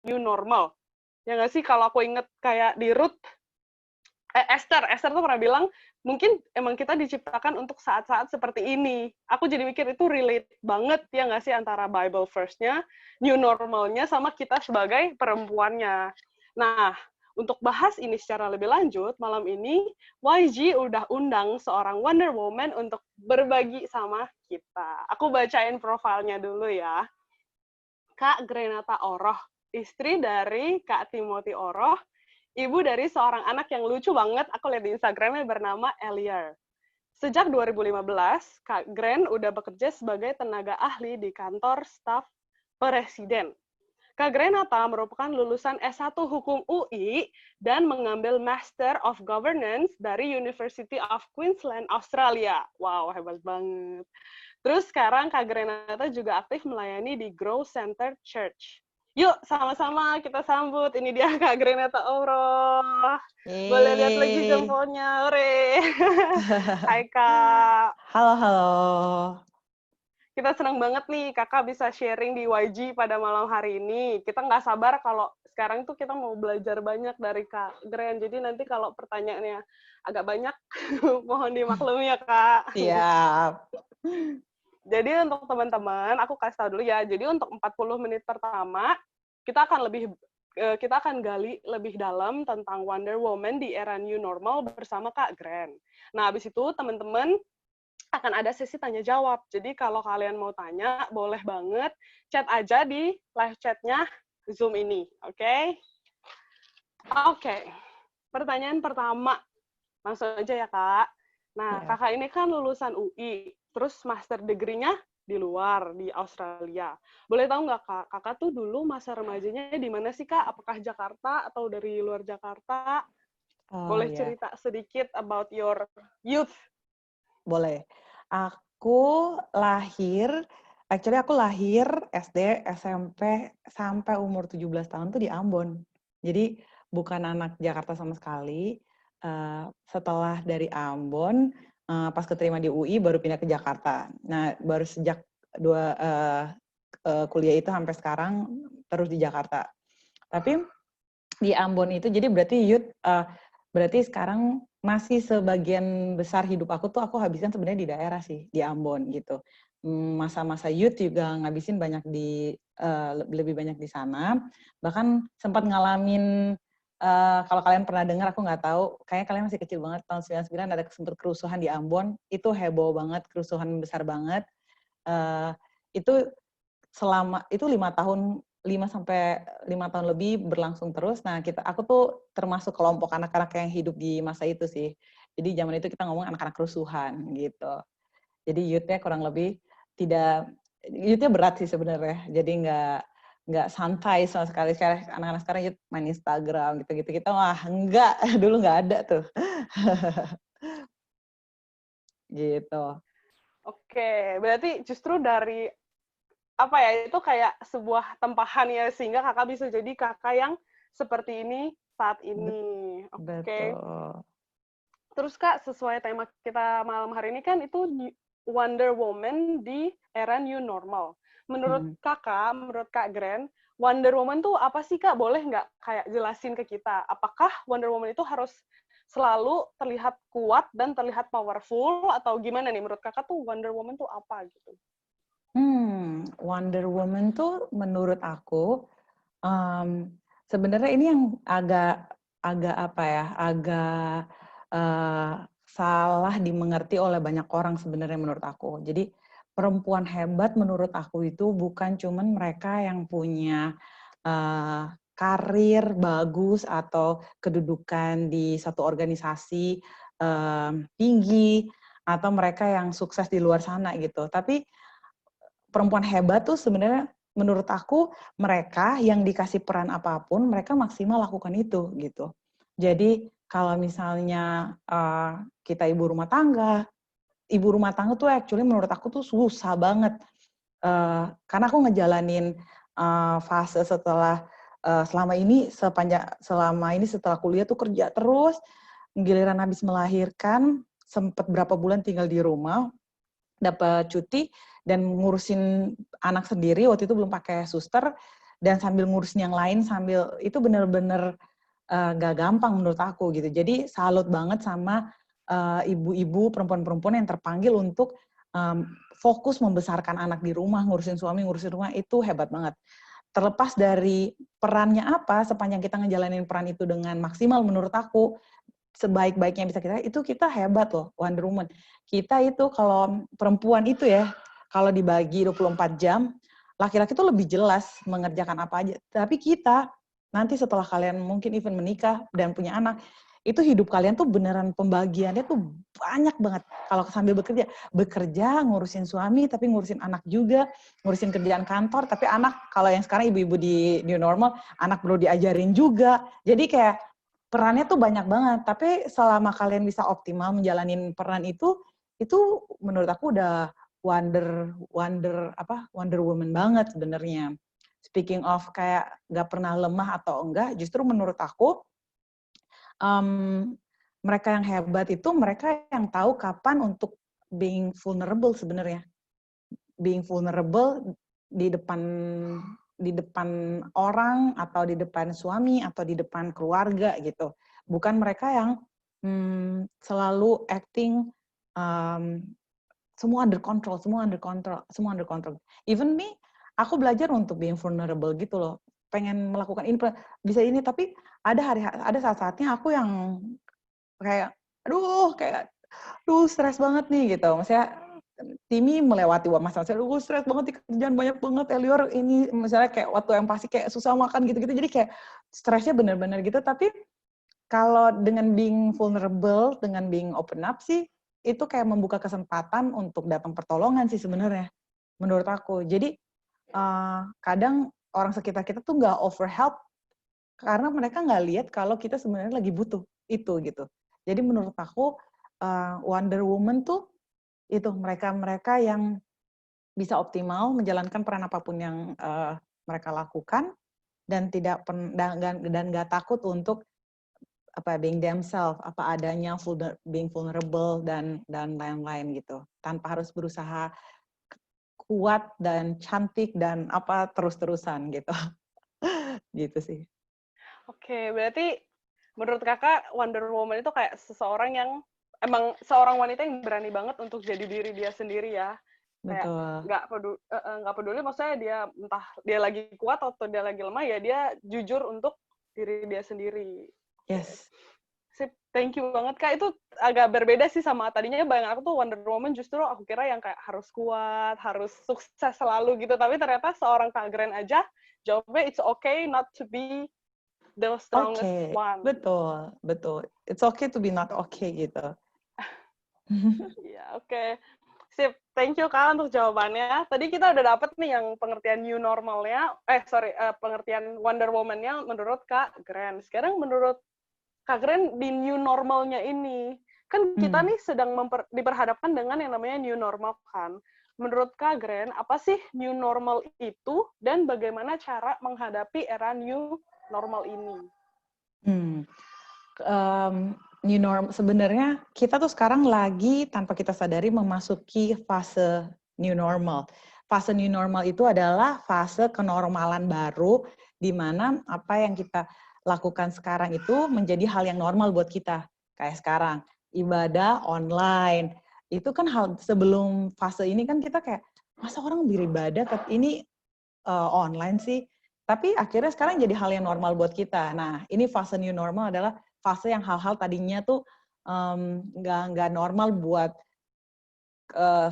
new normal. Ya nggak sih, kalau aku inget kayak di Ruth, Esther tuh pernah bilang, mungkin emang kita diciptakan untuk saat-saat seperti ini. Aku jadi mikir itu relate banget, ya nggak sih, antara Bible verse-nya, new normalnya, sama kita sebagai perempuannya. Nah, untuk bahas ini secara lebih lanjut, malam ini YG udah undang seorang Wonder Woman untuk berbagi sama kita. Aku bacain profilnya dulu ya. Kak Grenata Oroh, istri dari Kak Timothy Oroh, ibu dari seorang anak yang lucu banget, aku lihat di Instagramnya, bernama Eliar. Sejak 2015, Kak Gren udah bekerja sebagai tenaga ahli di kantor staf presiden. Kak Grenata merupakan lulusan S1 Hukum UI dan mengambil Master of Governance dari University of Queensland, Australia. Wow, hebat banget. Terus sekarang Kak Grenata juga aktif melayani di Grow Center Church. Yuk, sama-sama kita sambut. Ini dia Kak Grenata Oroh. Boleh lihat lagi Yeay. jempolnya, ore. Hai Kak. Halo, halo. Kita senang banget nih Kakak bisa sharing di YG pada malam hari ini. Kita nggak sabar kalau sekarang tuh kita mau belajar banyak dari Kak Gren. Jadi nanti kalau pertanyaannya agak banyak, mohon dimaklumi ya Kak. Siap. Jadi untuk teman-teman, aku kasih tahu dulu ya. Jadi untuk 40 menit pertama, kita akan gali lebih dalam tentang Wonder Woman di era new normal bersama Kak Gren. Nah, habis itu teman-teman akan ada sesi tanya jawab. Jadi kalau kalian mau tanya, boleh banget chat aja di live chatnya Zoom ini, oke? Oke. Pertanyaan pertama, langsung aja ya Kak. Nah, Ya. Kakak ini kan lulusan UI, terus master degree-nya di luar, di Australia. Boleh tahu nggak Kak, Kakak tuh dulu masa remajanya di mana sih Kak? Apakah Jakarta atau dari luar Jakarta? Oh Boleh ya, cerita sedikit about your youth? boleh. Aku lahir SD, SMP, sampai umur 17 tahun tuh di Ambon. Jadi bukan anak Jakarta sama sekali. Setelah dari Ambon, pas keterima di UI baru pindah ke Jakarta. Nah, baru sejak kuliah itu sampai sekarang terus di Jakarta. Tapi di Ambon itu, jadi berarti sekarang masih sebagian besar hidup aku tuh aku habiskan sebenarnya di daerah sih, di Ambon gitu. Masa-masa youth juga ngabisin lebih banyak di sana. Bahkan sempat ngalamin, kalau kalian pernah dengar, aku nggak tahu, kayaknya kalian masih kecil banget, tahun 99 ada sempat kerusuhan di Ambon, itu heboh banget, kerusuhan besar banget. Itu selama itu 5 sampai 5 tahun lebih berlangsung terus. Nah, aku tuh termasuk kelompok anak-anak yang hidup di masa itu sih. Jadi zaman itu kita ngomong anak-anak kerusuhan gitu. Jadi youth-nya kurang lebih youth-nya berat sih sebenarnya. Jadi nggak santai sama sekali. Sekarang anak-anak sekarang youth main Instagram gitu-gitu. Kita enggak, dulu nggak ada tuh. Gitu. Oke, berarti justru dari apa ya, itu kayak sebuah tempahan ya, sehingga kakak bisa jadi kakak yang seperti ini saat ini. Oke. Betul. Terus Kak, sesuai tema kita malam hari ini kan itu Wonder Woman di era new normal. Menurut kakak, menurut Kak Gren, Wonder Woman tuh apa sih Kak? Boleh nggak kayak jelasin ke kita? Apakah Wonder Woman itu harus selalu terlihat kuat dan terlihat powerful, atau gimana nih menurut kakak tuh Wonder Woman tuh apa gitu? Wonder Woman tuh menurut aku sebenarnya ini yang agak apa ya, agak salah dimengerti oleh banyak orang sebenarnya menurut aku. Jadi perempuan hebat menurut aku itu bukan cuman mereka yang punya karir bagus atau kedudukan di satu organisasi tinggi, atau mereka yang sukses di luar sana gitu. Tapi perempuan hebat tuh sebenarnya menurut aku mereka yang dikasih peran apapun mereka maksimal lakukan itu gitu. Jadi kalau misalnya kita ibu rumah tangga tuh actually menurut aku tuh susah banget, karena aku ngejalanin fase selama ini setelah kuliah tuh kerja terus, giliran habis melahirkan sempat berapa bulan tinggal di rumah, dapat cuti dan ngurusin anak sendiri, waktu itu belum pakai suster, dan sambil ngurusin yang lain sambil itu bener-bener gak gampang menurut aku gitu. Jadi salut banget sama ibu-ibu, perempuan-perempuan yang terpanggil untuk fokus membesarkan anak di rumah, ngurusin suami, ngurusin rumah, itu hebat banget. Terlepas dari perannya apa, sepanjang kita ngejalanin peran itu dengan maksimal menurut aku, sebaik-baiknya bisa kita, itu kita hebat loh, Wonder Woman. Kita itu kalau perempuan itu ya, kalau dibagi 24 jam, laki-laki itu lebih jelas mengerjakan apa aja. Tapi kita, nanti setelah kalian mungkin even menikah dan punya anak, itu hidup kalian tuh beneran pembagiannya tuh banyak banget. Kalau sambil bekerja, ngurusin suami, tapi ngurusin anak juga, ngurusin kerjaan kantor, tapi anak, kalau yang sekarang ibu-ibu di new normal, anak perlu diajarin juga. Jadi kayak perannya tuh banyak banget, tapi selama kalian bisa optimal menjalanin peran itu menurut aku udah Wonder Woman banget sebenarnya. Speaking of kayak gak pernah lemah atau enggak, justru menurut aku mereka yang hebat itu mereka yang tahu kapan untuk being vulnerable sebenarnya. Being vulnerable di depan orang atau di depan suami atau di depan keluarga gitu. Bukan mereka yang selalu acting semua under control. Even me, aku belajar untuk being vulnerable gitu loh. Pengen melakukan ini, bisa ini, tapi ada saat-saatnya aku yang kayak, stres banget nih gitu. Maksudnya Timi melewati masa saya, stres banget di kerjaan banyak banget, Elior ini misalnya kayak waktu yang pasti kayak susah makan gitu-gitu, jadi kayak stresnya bener-bener gitu. Tapi kalau dengan being vulnerable, dengan being open up sih, itu kayak membuka kesempatan untuk datang pertolongan sih sebenarnya, menurut aku. Jadi kadang orang sekitar kita tuh nggak over help karena mereka nggak lihat kalau kita sebenarnya lagi butuh itu gitu. Jadi menurut aku Wonder Woman tuh itu mereka yang bisa optimal menjalankan peran apapun yang mereka lakukan dan nggak takut untuk being themselves, apa adanya, being vulnerable dan lain-lain gitu, tanpa harus berusaha kuat dan cantik dan apa terus-terusan gitu. Gitu sih. Oke, berarti menurut kakak Wonder Woman itu kayak seseorang yang emang seorang wanita yang berani banget untuk jadi diri dia sendiri ya. Kayak Betul. nggak peduli maksudnya dia entah dia lagi kuat atau dia lagi lemah, ya dia jujur untuk diri dia sendiri. Yes. Sip, thank you banget Kak. Itu agak berbeda sih sama tadinya bayangan aku tuh Wonder Woman justru aku kira yang kayak harus kuat, harus sukses selalu gitu. Tapi ternyata seorang Kak Gren aja jawabnya it's okay not to be the strongest one. Betul. It's okay to be not okay gitu. Iya, oke. Sip, thank you Kak untuk jawabannya. Tadi kita udah dapet nih yang pengertian new normalnya, pengertian Wonder Woman-nya menurut Kak Gren. Sekarang menurut Kak Gren di new normalnya ini, kan kita nih sedang diperhadapkan dengan yang namanya new normal kan. Menurut Kak Gren, apa sih new normal itu dan bagaimana cara menghadapi era new normal ini? New norm sebenarnya kita tuh sekarang lagi tanpa kita sadari memasuki fase new normal. Fase new normal itu adalah fase kenormalan baru di mana apa yang kita lakukan sekarang itu menjadi hal yang normal buat kita. Kayak sekarang ibadah online. Itu kan hal sebelum fase ini kan kita kayak masa orang beribadah ini online sih. Tapi akhirnya sekarang jadi hal yang normal buat kita. Nah, ini fase new normal adalah fase yang hal-hal tadinya tuh nggak normal buat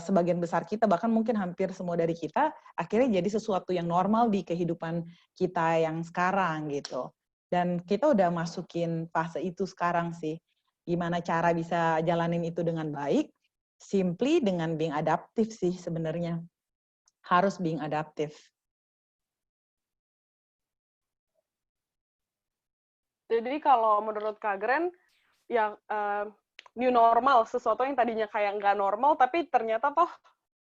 sebagian besar kita, bahkan mungkin hampir semua dari kita, akhirnya jadi sesuatu yang normal di kehidupan kita yang sekarang gitu. Dan kita udah masukin fase itu sekarang sih. Gimana cara bisa jalanin itu dengan baik? Simply dengan being adaptif sih sebenarnya. Harus being adaptif. Jadi kalau menurut Kak Gren, yang new normal, sesuatu yang tadinya kayak nggak normal, tapi ternyata toh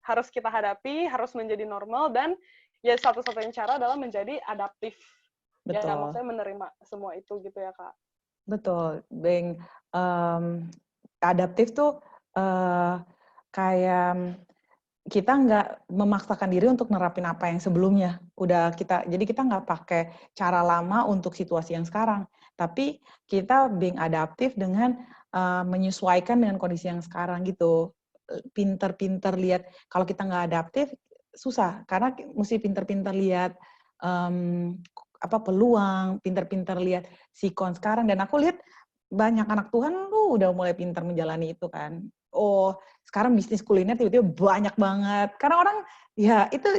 harus kita hadapi, harus menjadi normal, dan ya satu-satunya cara adalah menjadi adaptif. Betul. Ya, maksudnya menerima semua itu gitu ya, Kak. Betul. Being adaptif tuh kayak kita nggak memaksakan diri untuk nerapin apa yang sebelumnya. Jadi kita nggak pakai cara lama untuk situasi yang sekarang. Tapi kita being adaptif dengan menyesuaikan dengan kondisi yang sekarang gitu. Pinter-pinter lihat, kalau kita nggak adaptif, susah. Karena mesti pinter-pinter lihat peluang, pinter-pinter lihat sikon sekarang. Dan aku lihat banyak anak Tuhan tuh udah mulai pintar menjalani itu kan. Oh, sekarang bisnis kuliner tiba-tiba banyak banget. Karena orang ya itu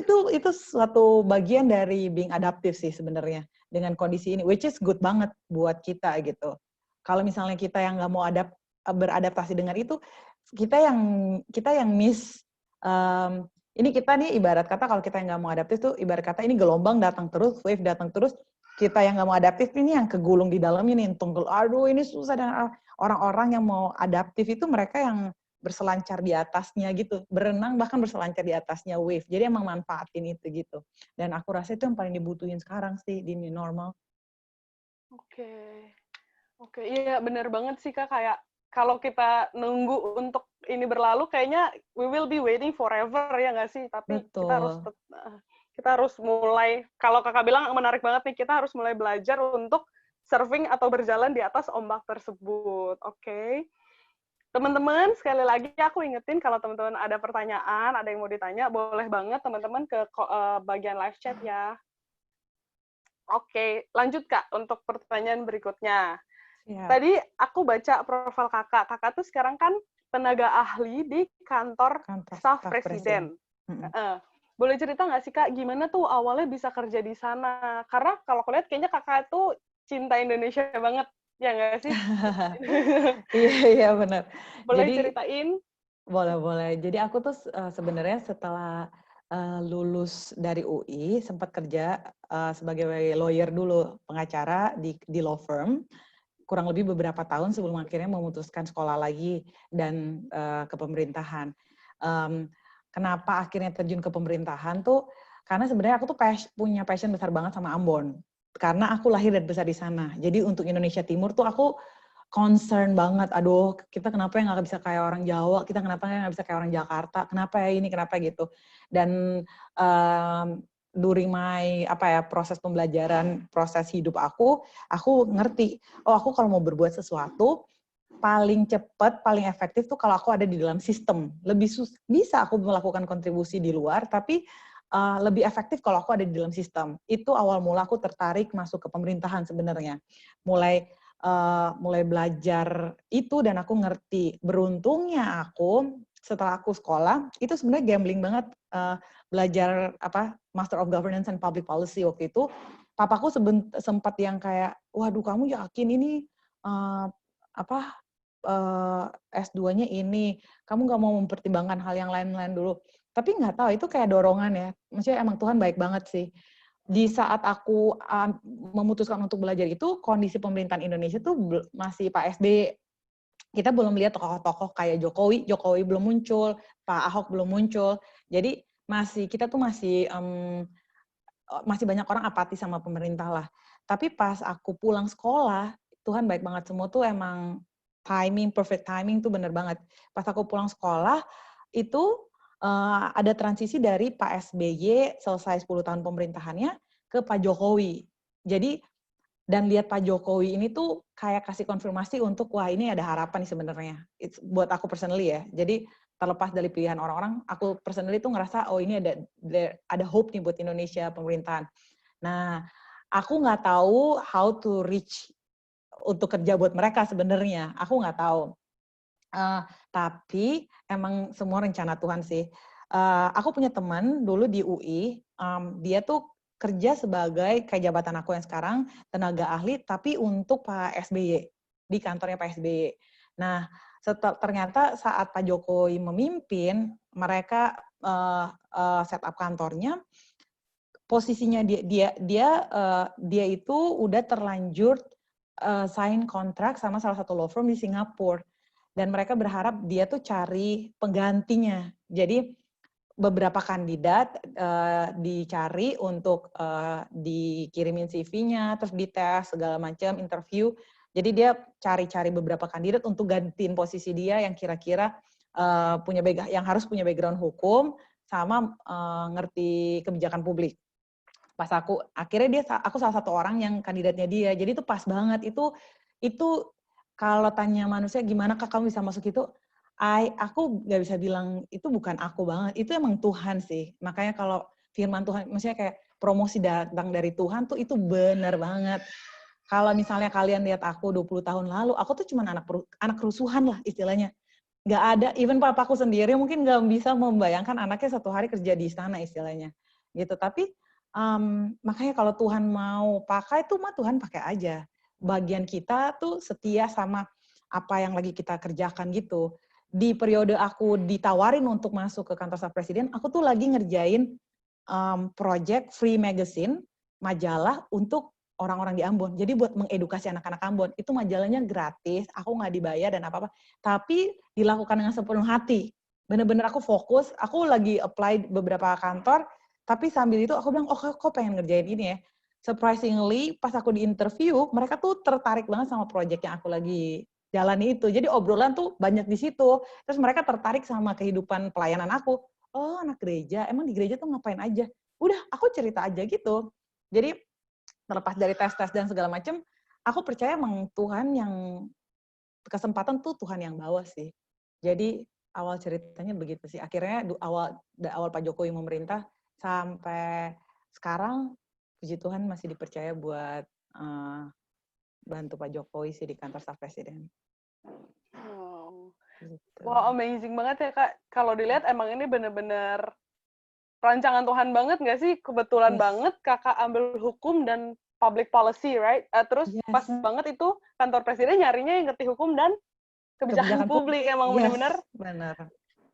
suatu bagian dari being adaptif sih sebenarnya dengan kondisi ini, which is good banget buat kita gitu. Kalau misalnya kita yang nggak mau beradaptasi dengan itu, kita yang miss. Ini kita nih ibarat kata kalau kita yang nggak mau adaptif tuh ibarat kata ini gelombang datang terus, wave datang terus. Kita yang nggak mau adaptif ini yang kegulung di dalamnya nih, tunggul. Aduh ini susah. Dan orang-orang yang mau adaptif itu mereka yang berselancar di atasnya gitu, berenang bahkan berselancar di atasnya wave. Jadi emang manfaatin itu gitu. Dan aku rasa itu yang paling dibutuhin sekarang sih di new normal. Oke, iya benar banget sih Kak, kayak kalau kita nunggu untuk ini berlalu, kayaknya we will be waiting forever ya nggak sih? Tapi Betul. kita harus mulai, kalau Kakak bilang menarik banget nih, kita harus mulai belajar untuk surfing atau berjalan di atas ombak tersebut. Oke. Teman-teman, sekali lagi aku ingetin kalau teman-teman ada pertanyaan, ada yang mau ditanya, boleh banget teman-teman ke bagian live chat ya. Oke, lanjut Kak untuk pertanyaan berikutnya. Siap. Tadi aku baca profil Kakak. Kakak tuh sekarang kan tenaga ahli di kantor staf presiden. Boleh cerita nggak sih Kak, gimana tuh awalnya bisa kerja di sana? Karena kalau aku lihat kayaknya Kakak tuh cinta Indonesia banget, ya nggak sih? Iya benar. Boleh Jadi ceritain? boleh. Jadi aku tuh sebenarnya setelah lulus dari UI sempat kerja sebagai lawyer dulu, pengacara di law firm. Kurang lebih beberapa tahun sebelum akhirnya memutuskan sekolah lagi dan ke pemerintahan. Kenapa akhirnya terjun ke pemerintahan tuh? Karena sebenarnya aku tuh punya passion besar banget sama Ambon. Karena aku lahir dan besar di sana. Jadi untuk Indonesia Timur tuh aku concern banget. Aduh, kita kenapa nggak bisa kayak orang Jawa? Kita kenapa nggak bisa kayak orang Jakarta? Kenapa ya ini? Kenapa gitu? Dan during my proses pembelajaran, proses hidup aku ngerti, aku kalau mau berbuat sesuatu paling cepat, paling efektif tuh kalau aku ada di dalam sistem. Bisa aku melakukan kontribusi di luar, tapi lebih efektif kalau aku ada di dalam sistem. Itu awal mula aku tertarik masuk ke pemerintahan sebenarnya. Mulai belajar itu dan aku ngerti. Beruntungnya aku setelah aku sekolah itu sebenarnya gambling banget belajar Master of Governance and Public Policy waktu itu. Papaku sempat yang kayak, waduh kamu yakin ini S2-nya ini, kamu nggak mau mempertimbangkan hal yang lain-lain dulu. Tapi nggak tahu, itu kayak dorongan ya. Maksudnya emang Tuhan baik banget sih. Di saat aku memutuskan untuk belajar itu, kondisi pemerintahan Indonesia tuh masih Pak SBY. Kita belum lihat tokoh-tokoh kayak Jokowi belum muncul, Pak Ahok belum muncul. Jadi kita tuh masih banyak orang apati sama pemerintah lah. Tapi pas aku pulang sekolah, Tuhan baik banget, semua tuh emang perfect timing tuh bener banget. Pas aku pulang sekolah, itu ada transisi dari Pak SBY selesai 10 tahun pemerintahannya ke Pak Jokowi. Jadi, dan lihat Pak Jokowi ini tuh kayak kasih konfirmasi untuk, wah ini ada harapan nih sebenarnya. Buat aku personally ya. Jadi, terlepas dari pilihan orang-orang, aku personally tuh ngerasa, oh ini ada hope nih buat Indonesia pemerintahan. Nah, aku nggak tahu how to reach untuk kerja buat mereka sebenarnya. Aku nggak tahu. Tapi emang semua rencana Tuhan sih. Aku punya teman dulu di UI, dia tuh kerja sebagai kayak jabatan aku yang sekarang, tenaga ahli, tapi untuk Pak SBY, di kantornya Pak SBY. Nah, ternyata saat Pak Jokowi memimpin, mereka set up kantornya, posisinya dia itu udah terlanjur sign kontrak sama salah satu law firm di Singapura. Dan mereka berharap dia tuh cari penggantinya. Jadi beberapa kandidat dicari untuk dikirimin CV-nya, terus dites segala macam, interview. Jadi dia cari-cari beberapa kandidat untuk gantiin posisi dia yang kira-kira yang harus punya background hukum, sama ngerti kebijakan publik. Pas akhirnya aku salah satu orang yang kandidatnya dia. Jadi itu pas banget. Itu kalau tanya manusia gimana Kak kamu bisa masuk itu, aku nggak bisa bilang itu bukan aku banget. Itu emang Tuhan sih. Makanya kalau firman Tuhan, maksudnya kayak promosi datang dari Tuhan tuh itu benar banget. Kalau misalnya kalian lihat aku 20 tahun lalu, aku tuh cuma anak kerusuhan lah istilahnya. Nggak ada, even papaku sendiri mungkin nggak bisa membayangkan anaknya satu hari kerja di istana istilahnya. Gitu. Tapi makanya kalau Tuhan mau pakai tuh mah Tuhan pakai aja. Bagian kita tuh setia sama apa yang lagi kita kerjakan gitu. Di periode aku ditawarin untuk masuk ke kantor staf presiden, aku tuh lagi ngerjain project free magazine, majalah untuk orang-orang di Ambon. Jadi buat mengedukasi anak-anak Ambon. Itu majalahnya gratis, aku nggak dibayar dan apa-apa. Tapi dilakukan dengan sepenuh hati. Bener-bener aku fokus, aku lagi apply beberapa kantor, tapi sambil itu aku bilang, oh kok pengen ngerjain ini ya. Surprisingly, pas aku di interview, mereka tuh tertarik banget sama project yang aku lagi jalani itu. Jadi obrolan tuh banyak di situ. Terus mereka tertarik sama kehidupan pelayanan aku. Oh anak gereja, emang di gereja tuh ngapain aja? Udah, aku cerita aja gitu. Jadi terlepas dari tes-tes dan segala macam, aku percaya emang Tuhan yang kesempatan tuh Tuhan yang bawa sih. Jadi awal ceritanya begitu sih. Akhirnya awal Pak Jokowi memerintah sampai sekarang, puji Tuhan masih dipercaya buat bantu Pak Jokowi sih di kantor staf presiden. Wow. Gitu. Wow, amazing banget ya Kak. Kalau dilihat emang ini bener-bener rancangan Tuhan banget nggak sih? Kebetulan banget Kakak ambil hukum dan public policy, right? Terus pas banget itu kantor presiden nyarinya yang ngerti hukum dan kebijakan publik. Emang bener-bener. Bener.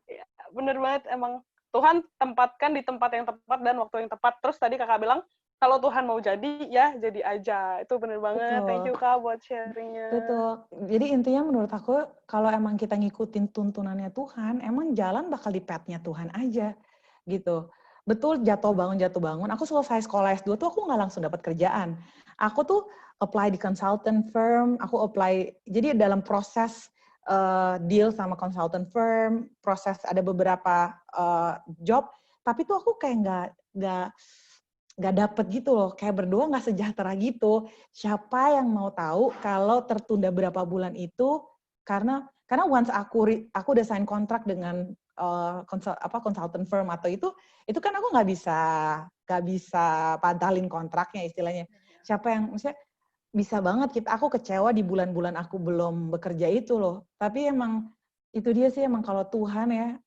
Ya, bener banget emang. Tuhan tempatkan di tempat yang tepat dan waktu yang tepat. Terus tadi Kakak bilang, kalau Tuhan mau jadi, ya jadi aja. Itu bener banget. Betul. Thank you Kak buat sharingnya. Betul. Jadi intinya menurut aku, kalau emang kita ngikutin tuntunannya Tuhan, emang jalan bakal di path-nya Tuhan aja. Gitu. Betul, jatuh bangun. Aku selesai sekolah S2 tuh aku nggak langsung dapat kerjaan. Aku tuh apply di consultant firm, aku apply, jadi dalam proses deal sama consultant firm, proses ada beberapa job, tapi tuh aku kayak nggak dapet gitu loh, kayak berdua nggak sejahtera gitu. Siapa yang mau tahu kalau tertunda berapa bulan itu karena once aku udah sign kontrak dengan consultant firm atau itu kan aku nggak bisa batalin kontraknya istilahnya. Siapa yang maksudnya bisa banget aku kecewa di bulan-bulan aku belum bekerja itu loh. Tapi emang itu dia sih, emang kalau Tuhan ya,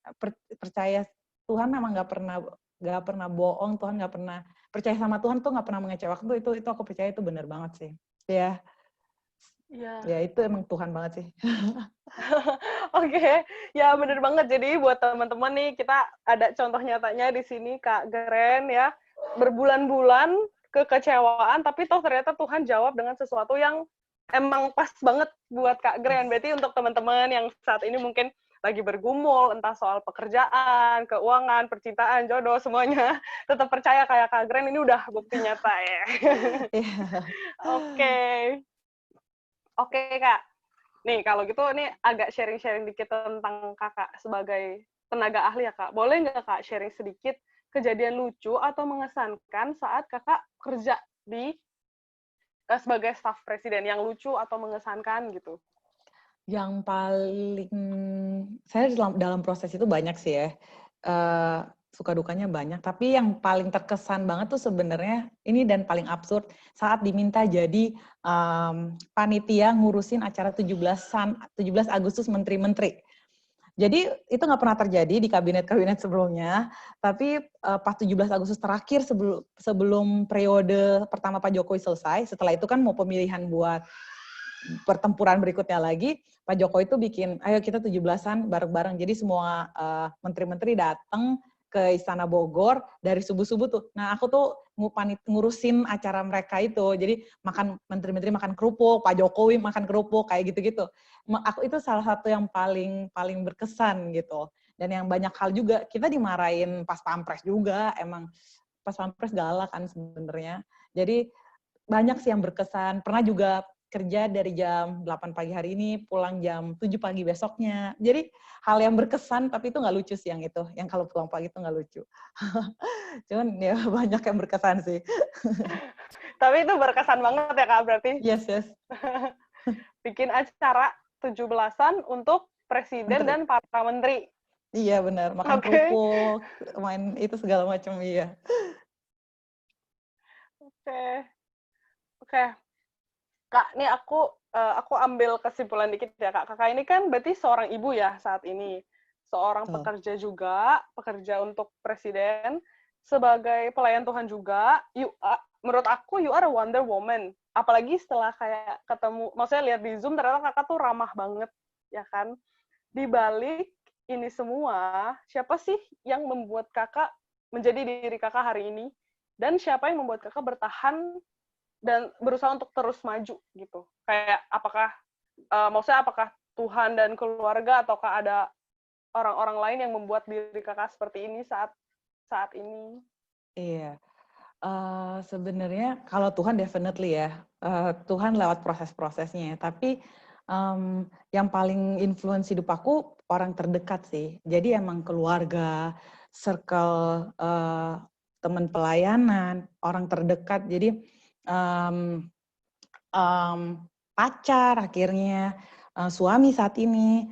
percaya Tuhan emang nggak pernah bohong, Tuhan nggak pernah, percaya sama Tuhan tuh nggak pernah mengecewakan, itu aku percaya itu benar banget sih. Ya. Ya itu emang Tuhan banget sih. Oke, ya bener banget. Jadi buat teman-teman nih, kita ada contoh nyatanya di sini Kak Gren ya, berbulan-bulan kekecewaan, tapi toh ternyata Tuhan jawab dengan sesuatu yang emang pas banget buat Kak Gren. Berarti untuk teman-teman yang saat ini mungkin lagi bergumul, entah soal pekerjaan, keuangan, percintaan, jodoh, semuanya, tetap percaya kayak Kak Gren, ini udah bukti nyata ya. Oke, Kak. Nih, kalau gitu, ini agak sharing-sharing dikit tentang Kakak sebagai tenaga ahli ya, Kak. Boleh nggak, Kak, sharing sedikit kejadian lucu atau mengesankan saat Kakak kerja sebagai staf presiden, yang lucu atau mengesankan gitu? Yang paling, saya dalam proses itu banyak sih ya. Suka dukanya banyak, tapi yang paling terkesan banget tuh sebenarnya ini dan paling absurd saat diminta jadi panitia ngurusin acara 17 Agustus Menteri-Menteri. Jadi itu nggak pernah terjadi di kabinet-kabinet sebelumnya, tapi pas 17 Agustus terakhir sebelum periode pertama Pak Jokowi selesai, setelah itu kan mau pemilihan buat pertempuran berikutnya lagi, Pak Jokowi itu bikin, ayo kita 17-an bareng-bareng. Jadi semua menteri-menteri datang ke Istana Bogor dari subuh-subuh tuh. Nah aku tuh ngurusin acara mereka itu. Jadi menteri-menteri makan kerupuk, Pak Jokowi makan kerupuk, kayak gitu-gitu. Aku itu salah satu yang paling berkesan gitu. Dan yang banyak hal juga, kita dimarahin pas pampres juga, emang pas pampres galak kan sebenarnya. Jadi banyak sih yang berkesan. Pernah juga kerja dari jam 8 pagi hari ini, pulang jam 7 pagi besoknya. Jadi hal yang berkesan, tapi itu nggak lucu sih yang itu. Yang kalau pulang pagi itu nggak lucu. Cuman ya banyak yang berkesan sih. Tapi itu berkesan banget ya Kak, berarti Yes, yes. bikin acara 17-an untuk presiden Menteri. dan para menteri. Iya benar, makan Oke. kerupuk, main itu segala macam, iya. Oke. Oke. Kak, nih aku ambil kesimpulan dikit ya Kak. Kakak ini kan berarti seorang ibu ya saat ini. Seorang Betul. pekerja juga, pekerja untuk presiden, sebagai pelayan Tuhan juga. Menurut aku you are a Wonder Woman. Apalagi setelah kayak ketemu, maksudnya lihat di Zoom ternyata Kakak tuh ramah banget, ya kan? Di balik ini semua, siapa sih yang membuat Kakak menjadi diri Kakak hari ini? Dan siapa yang membuat Kakak bertahan dan berusaha untuk terus maju gitu. Kayak apakah maksudnya apakah Tuhan dan keluarga ataukah ada orang-orang lain yang membuat diri Kakak seperti ini saat ini? Iya. Sebenarnya kalau Tuhan definitely ya, Tuhan lewat proses-prosesnya ya. Tapi yang paling influence hidup aku orang terdekat sih. Jadi emang keluarga, circle teman pelayanan, orang terdekat. Jadi pacar akhirnya, suami saat ini,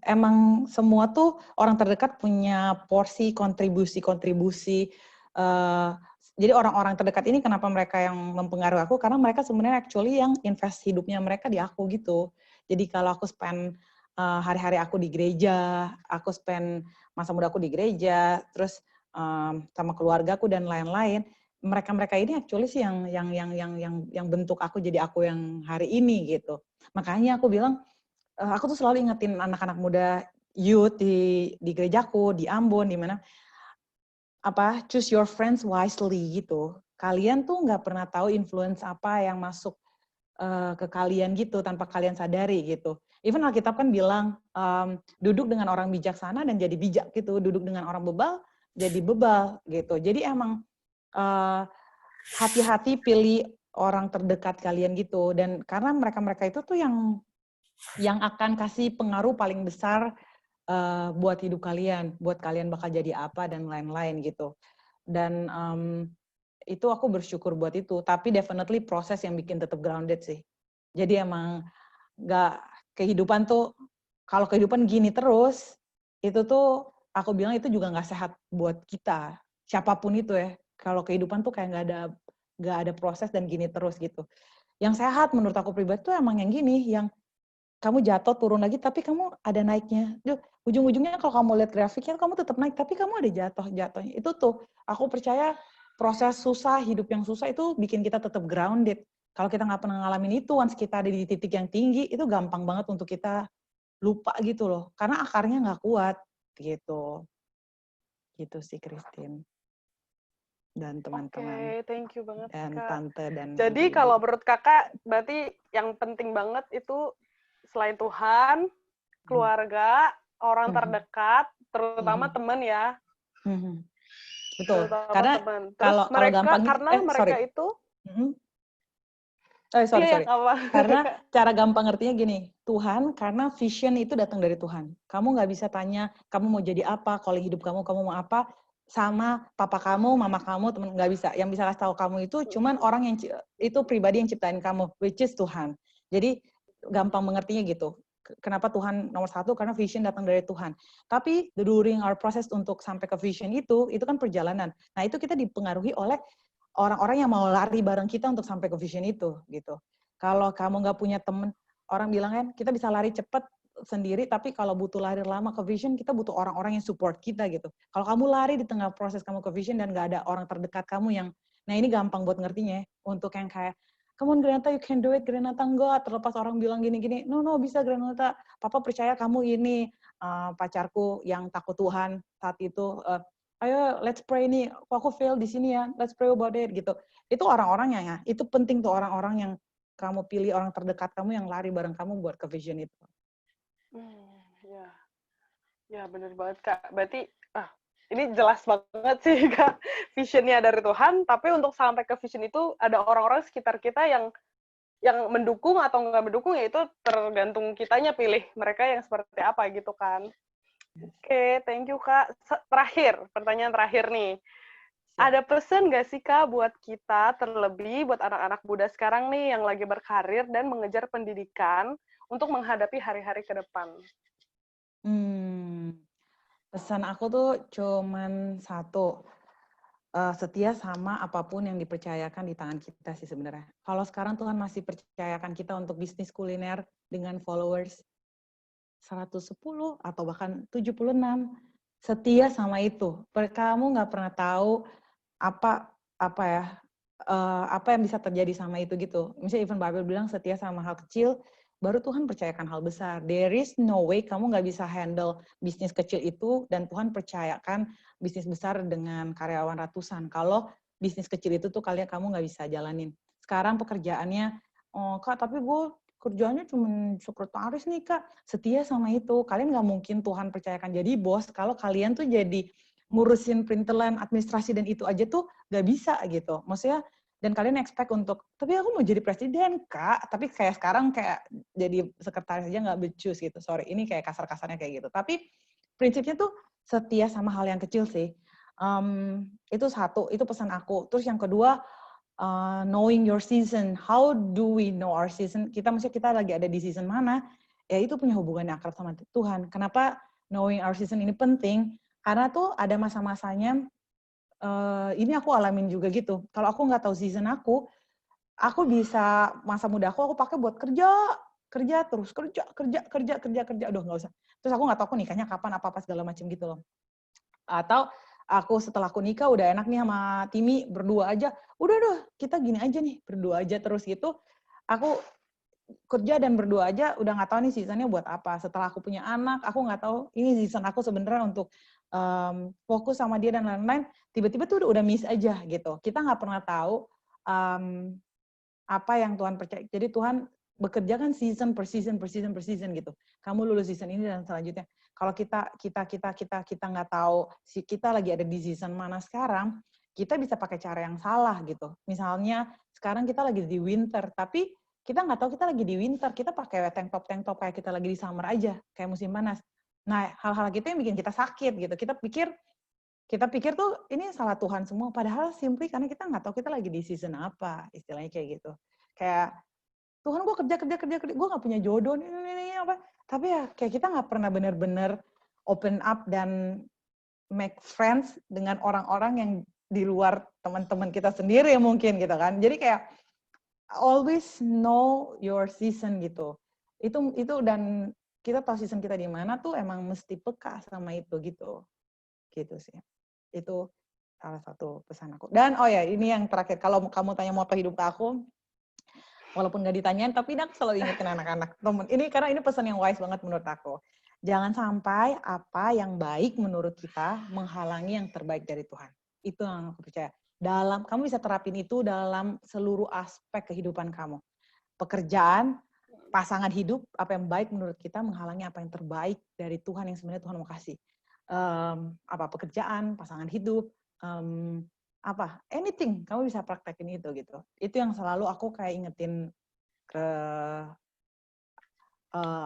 emang semua tuh orang terdekat punya porsi kontribusi-kontribusi. Jadi orang-orang terdekat ini kenapa mereka yang mempengaruhi aku, karena mereka sebenarnya actually yang invest hidupnya mereka di aku gitu. Jadi kalau aku spend hari-hari aku di gereja, aku spend masa muda aku di gereja, terus sama keluargaku dan lain-lain, mereka-mereka ini actually sih yang bentuk aku jadi aku yang hari ini gitu. Makanya aku bilang, aku tuh selalu ingetin anak-anak muda youth di gerejaku, di Ambon, di mana choose your friends wisely gitu. Kalian tuh nggak pernah tahu influence apa yang masuk ke kalian gitu tanpa kalian sadari gitu. Even Alkitab kan bilang duduk dengan orang bijaksana dan jadi bijak gitu, duduk dengan orang bebal jadi bebal gitu. Jadi emang hati-hati pilih orang terdekat kalian gitu, dan karena mereka-mereka itu tuh yang akan kasih pengaruh paling besar buat hidup kalian, buat kalian bakal jadi apa dan lain-lain gitu. Dan itu aku bersyukur buat itu, tapi definitely proses yang bikin tetap grounded sih. Jadi emang nggak kehidupan tuh, kalau kehidupan gini terus, itu tuh aku bilang itu juga nggak sehat buat kita, siapapun itu ya. Kalau kehidupan tuh kayak nggak ada proses dan gini terus gitu. Yang sehat menurut aku pribadi tuh emang yang gini, yang kamu jatuh turun lagi tapi kamu ada naiknya. Ujung-ujungnya kalau kamu lihat grafiknya kamu tetap naik tapi kamu ada jatuhnya. Itu tuh aku percaya proses susah, hidup yang susah itu bikin kita tetap grounded. Kalau kita nggak pernah ngalamin itu, once kita ada di titik yang tinggi, itu gampang banget untuk kita lupa gitu loh. Karena akarnya nggak kuat gitu. Gitu sih Christine dan teman-teman Oke, thank you banget dan Kak. tante dan Jadi ibu-ibu. kalau menurut Kakak berarti yang penting banget itu selain Tuhan, keluarga, orang terdekat, terutama teman ya, Betul. terutama Karena teman. Terus kalau mereka gampangnya, karena mereka sorry. itu Sorry, iya ya sorry. apa? Karena cara gampang ngertinya gini, Tuhan, karena vision itu datang dari Tuhan. Kamu nggak bisa tanya, kamu mau jadi apa, calling hidup kamu mau apa, sama papa kamu, mama kamu, temen, nggak bisa. Yang bisa kasih tahu kamu itu cuman orang yang, itu pribadi yang ciptain kamu, which is Tuhan. Jadi, gampang mengertinya gitu. Kenapa Tuhan nomor satu? Karena vision datang dari Tuhan. Tapi, during our process untuk sampai ke vision itu kan perjalanan. Nah, itu kita dipengaruhi oleh orang-orang yang mau lari bareng kita untuk sampai ke vision itu gitu. Kalau kamu nggak punya temen, orang bilang kan kita bisa lari cepat sendiri, tapi kalau butuh lari lama ke vision, kita butuh orang-orang yang support kita gitu. Kalau kamu lari di tengah proses kamu ke vision dan nggak ada orang terdekat kamu yang, nah ini gampang buat ngertinya, untuk yang kayak, come on Granata, you can do it, Granata enggak, terlepas orang bilang gini-gini, no bisa Granata, papa percaya kamu ini, pacarku yang takut Tuhan saat itu, ayo let's pray nih, kok aku fail di sini ya, let's pray about it gitu. Itu orang-orangnya ya, itu penting tuh orang-orang yang kamu pilih, orang terdekat kamu yang lari bareng kamu buat ke vision itu. Ya, ya benar banget Kak. Berarti ini jelas banget sih Kak, visionnya dari Tuhan, tapi untuk sampai ke vision itu ada orang-orang sekitar kita yang yang mendukung atau nggak mendukung, ya itu tergantung kitanya pilih mereka yang seperti apa gitu kan. Oke, thank you Kak. Pertanyaan terakhir nih. Siap. Ada pesan nggak sih Kak buat kita, terlebih buat anak-anak muda sekarang nih yang lagi berkarir dan mengejar pendidikan untuk menghadapi hari-hari ke depan? Pesan aku tuh cuman satu, setia sama apapun yang dipercayakan di tangan kita sih sebenarnya. Kalau sekarang Tuhan masih percayakan kita untuk bisnis kuliner dengan followers 110 atau bahkan 76, setia sama itu. Kamu nggak pernah tahu apa apa ya apa yang bisa terjadi sama itu gitu. Misalnya even Bible bilang setia sama hal kecil, baru Tuhan percayakan hal besar. There is no way kamu nggak bisa handle bisnis kecil itu dan Tuhan percayakan bisnis besar dengan karyawan ratusan. Kalau bisnis kecil itu tuh kamu nggak bisa jalanin. Sekarang pekerjaannya, oh Kak, tapi gue kerjanya cuma sekretaris nih Kak. Setia sama itu. Kalian nggak mungkin Tuhan percayakan jadi bos kalau kalian tuh jadi ngurusin printelan, administrasi dan itu aja tuh gak bisa gitu. Maksudnya, dan kalian expect untuk, tapi aku mau jadi presiden, Kak. Tapi kayak sekarang kayak jadi sekretaris aja gak becus gitu. Sorry, ini kayak kasar-kasarnya kayak gitu. Tapi prinsipnya tuh setia sama hal yang kecil sih. Itu satu, itu pesan aku. Terus yang kedua, knowing your season. How do we know our season? Maksudnya kita lagi ada di season mana, ya itu punya hubungan yang akrab sama Tuhan. Kenapa knowing our season ini penting? Karena tuh ada masa-masanya, ini aku alamin juga gitu. Kalau aku nggak tahu season aku bisa masa muda aku pakai buat kerja terus, kerja. Aduh nggak usah. Terus aku nggak tahu aku nikahnya kapan, apa-apa segala macam gitu loh. Atau aku setelah aku nikah udah enak nih sama Timi, berdua aja. Udah, kita gini aja nih, berdua aja terus gitu. Aku kerja dan berdua aja udah nggak tahu nih seasonnya buat apa. Setelah aku punya anak, aku nggak tahu ini season aku sebenarnya untuk fokus sama dia dan lain-lain. Tiba-tiba tuh udah miss aja gitu. Kita nggak pernah tahu apa yang Tuhan percaya. Jadi Tuhan bekerja kan season per season gitu. Kamu lulus season ini dan selanjutnya. Kalau kita nggak tahu kita lagi ada di season mana sekarang, kita bisa pakai cara yang salah gitu. Misalnya sekarang kita lagi di winter, tapi kita nggak tahu kita lagi di winter, kita pakai tank top kayak kita lagi di summer aja, kayak musim panas. Nah, hal-hal gitu yang bikin kita sakit gitu. Kita pikir tuh ini salah Tuhan semua, padahal simply karena kita nggak tahu kita lagi di season apa, istilahnya kayak gitu. Kayak, Tuhan gue kerja, gue nggak punya jodoh, ini apa. Tapi ya kayak kita nggak pernah benar-benar open up dan make friends dengan orang-orang yang di luar teman-teman kita sendiri mungkin gitu kan. Jadi kayak, always know your season gitu. Itu dan kita tahu season kita di mana tuh emang mesti peka sama itu gitu. Gitu sih. Itu salah satu pesan aku. Dan oh ya, ini yang terakhir, kalau kamu tanya moto hidup ke aku, walaupun nggak ditanyain, tapi aku selalu ingetin anak-anak temen. Ini karena ini pesan yang wise banget menurut aku. Jangan sampai apa yang baik menurut kita menghalangi yang terbaik dari Tuhan. Itu yang aku percaya. Kamu bisa terapin itu dalam seluruh aspek kehidupan kamu. Pekerjaan, pasangan hidup, apa yang baik menurut kita menghalangi apa yang terbaik dari Tuhan yang sebenarnya Tuhan mau kasih. Pekerjaan, pasangan hidup, anything, kamu bisa praktekin itu gitu. Itu yang selalu aku kayak ingetin ke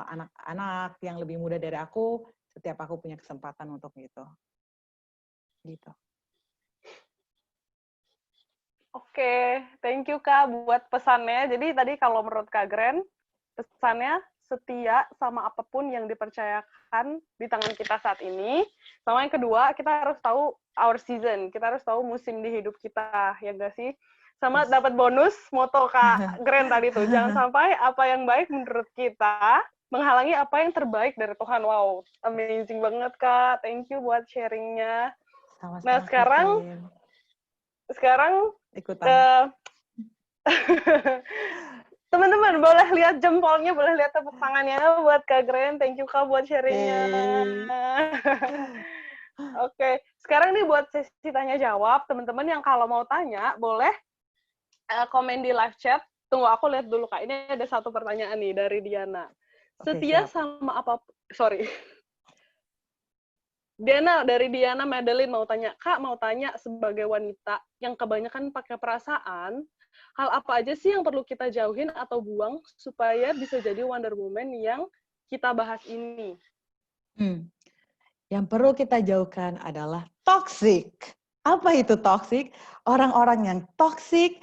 anak-anak yang lebih muda dari aku setiap aku punya kesempatan untuk gitu. Oke, thank you Kak buat pesannya. Jadi tadi kalau menurut Kak Gren, pesannya setia sama apapun yang dipercayakan di tangan kita saat ini. Sama yang kedua, kita harus tahu our season. Kita harus tahu musim di hidup kita, ya nggak sih? Sama dapat bonus moto Kak Gren tadi tuh. Jangan sampai apa yang baik menurut kita menghalangi apa yang terbaik dari Tuhan. Wow, amazing banget Kak. Thank you buat sharingnya. Sama-sama, Nah sekarang ikutan. Teman-teman boleh lihat jempolnya, boleh lihat tepuk tangannya buat Kak Gren. Thank you Kak buat sharingnya. Oke, sekarang nih buat sesi tanya jawab, teman-teman yang kalau mau tanya boleh komen di live chat. Tunggu aku lihat dulu Kak. Ini ada satu pertanyaan nih dari Diana. Setia sama apa? Sorry. Dari Diana Madeline mau tanya, Kak mau tanya sebagai wanita yang kebanyakan pakai perasaan, hal apa aja sih yang perlu kita jauhin atau buang supaya bisa jadi Wonder Woman yang kita bahas ini? Yang perlu kita jauhkan adalah toxic. Apa itu toxic? Orang-orang yang toxic,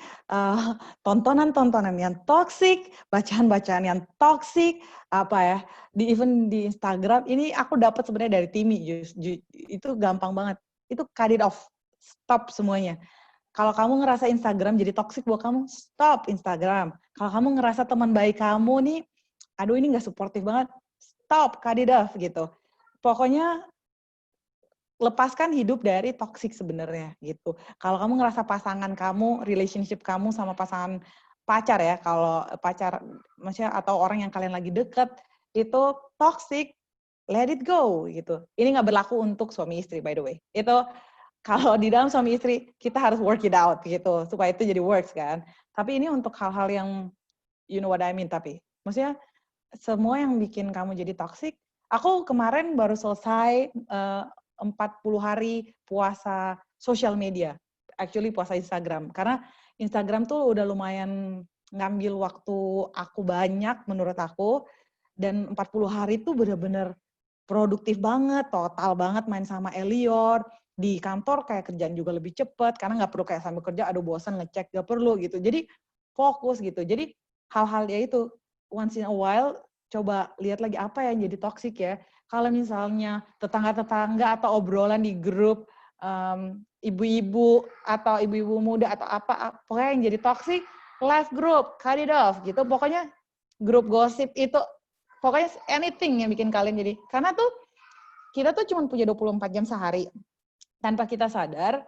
tontonan-tontonan yang toxic, bacaan-bacaan yang toxic, apa ya? Even di Instagram ini aku dapat sebenarnya dari Timi, itu gampang banget. Itu cut it off, stop semuanya. Kalau kamu ngerasa Instagram jadi toxic buat kamu, stop Instagram. Kalau kamu ngerasa teman baik kamu nih, aduh ini nggak suportif banget, stop, cut it off gitu. Pokoknya lepaskan hidup dari toxic sebenarnya gitu. Kalau kamu ngerasa pasangan kamu, relationship kamu sama pasangan pacar ya, kalau pacar maksudnya atau orang yang kalian lagi deket itu toxic, let it go gitu. Ini nggak berlaku untuk suami istri by the way. Itu kalau di dalam suami istri kita harus work it out gitu supaya itu jadi works kan. Tapi ini untuk hal-hal yang you know what I mean, tapi maksudnya semua yang bikin kamu jadi toxic. Aku kemarin baru selesai 40 hari puasa social media. Actually puasa Instagram. Karena Instagram tuh udah lumayan ngambil waktu aku banyak menurut aku. Dan 40 hari tuh bener-bener produktif banget, total banget main sama Elior. Di kantor kayak kerjaan juga lebih cepat. Karena nggak perlu kayak sambil kerja, aduh bosan ngecek, nggak perlu gitu. Jadi fokus gitu. Jadi hal-hal ya itu, once in a while, coba lihat lagi apa yang jadi toxic ya. Kalau misalnya tetangga-tetangga atau obrolan di grup ibu-ibu atau ibu-ibu muda atau apa, pokoknya yang jadi toxic, left group, cut it off gitu. Pokoknya grup gosip itu, pokoknya anything yang bikin kalian jadi. Karena tuh kita tuh cuma punya 24 jam sehari. Tanpa kita sadar,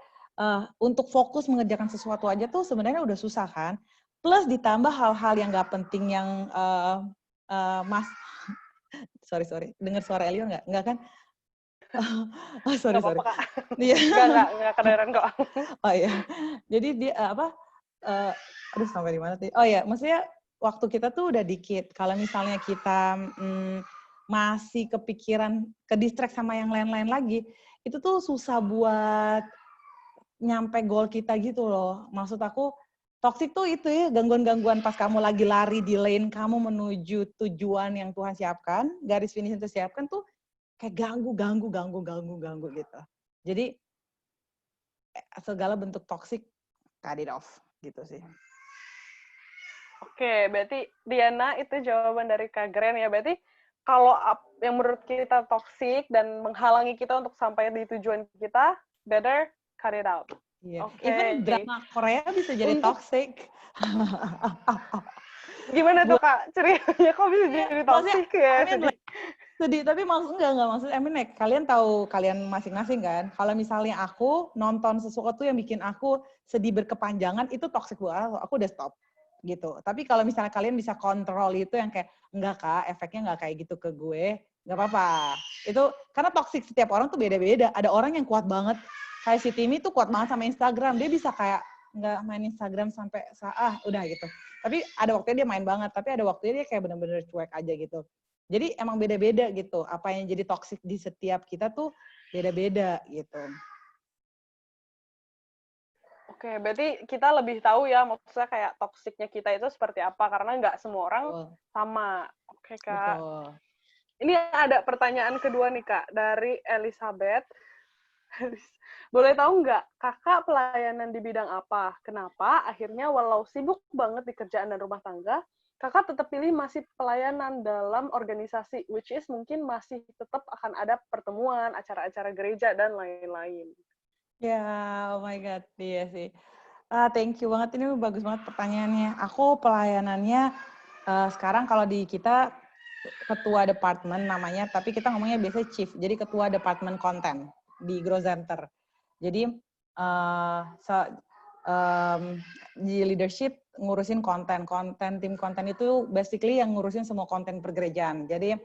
untuk fokus mengerjakan sesuatu aja tuh sebenarnya udah susah kan. Plus ditambah hal-hal yang gak penting yang sorry, dengar suara Elio nggak? Nggak kan? Sorry. Nggak apa-apa, Kak. Iya. Nggak kedengeran kok. Oh iya. Jadi dia aduh sampai di mana tadi? Oh iya, maksudnya waktu kita tuh udah dikit. Kalau misalnya kita masih kepikiran, ke-distract sama yang lain-lain lagi, itu tuh susah buat nyampe goal kita gitu loh. Maksud aku, toxic tuh itu ya, gangguan-gangguan pas kamu lagi lari di lane kamu menuju tujuan yang Tuhan siapkan, garis finish yang Tuhan siapkan tuh kayak ganggu gitu. Jadi segala bentuk toxic, cut it off gitu sih. Oke, berarti Diana itu jawaban dari Kak Gren ya. Berarti kalau yang menurut kita toxic dan menghalangi kita untuk sampai di tujuan kita, better cut it out. Iya. Oke. Even drama Korea bisa jadi toxic. Gimana tuh Kak ceritanya kok bisa jadi toxic ya? Sedih, tapi enggak maksud like, kalian tahu kalian masing-masing kan. Kalau misalnya aku nonton sesuatu yang bikin aku sedih berkepanjangan, itu toxic banget. Aku udah stop gitu. Tapi kalau misalnya kalian bisa kontrol itu yang kayak enggak Kak, efeknya enggak kayak gitu ke gue, enggak apa-apa. Itu karena toxic setiap orang tuh beda-beda. Ada orang yang kuat banget. Kayak si Timi tuh kuat banget sama Instagram. Dia bisa kayak nggak main Instagram sampai udah gitu. Tapi ada waktunya dia main banget, tapi ada waktunya dia kayak bener-bener cuek aja gitu. Jadi emang beda-beda gitu. Apa yang jadi toksik di setiap kita tuh beda-beda gitu. Oke, berarti kita lebih tahu ya maksudnya kayak toksiknya kita itu seperti apa karena nggak semua orang sama. Oke Kak. Betul. Ini ada pertanyaan kedua nih Kak dari Elizabeth. Boleh tahu nggak, kakak pelayanan di bidang apa? Kenapa akhirnya walau sibuk banget di kerjaan dan rumah tangga, kakak tetap pilih masih pelayanan dalam organisasi, which is mungkin masih tetap akan ada pertemuan, acara-acara gereja, dan lain-lain. Ya, oh my God, iya sih. Thank you banget, ini bagus banget pertanyaannya. Aku pelayanannya sekarang kalau di kita ketua departemen namanya, tapi kita ngomongnya biasanya chief, jadi ketua departemen konten di Grow Center. Jadi di leadership ngurusin konten tim konten itu basically yang ngurusin semua konten pergerejaan. Jadi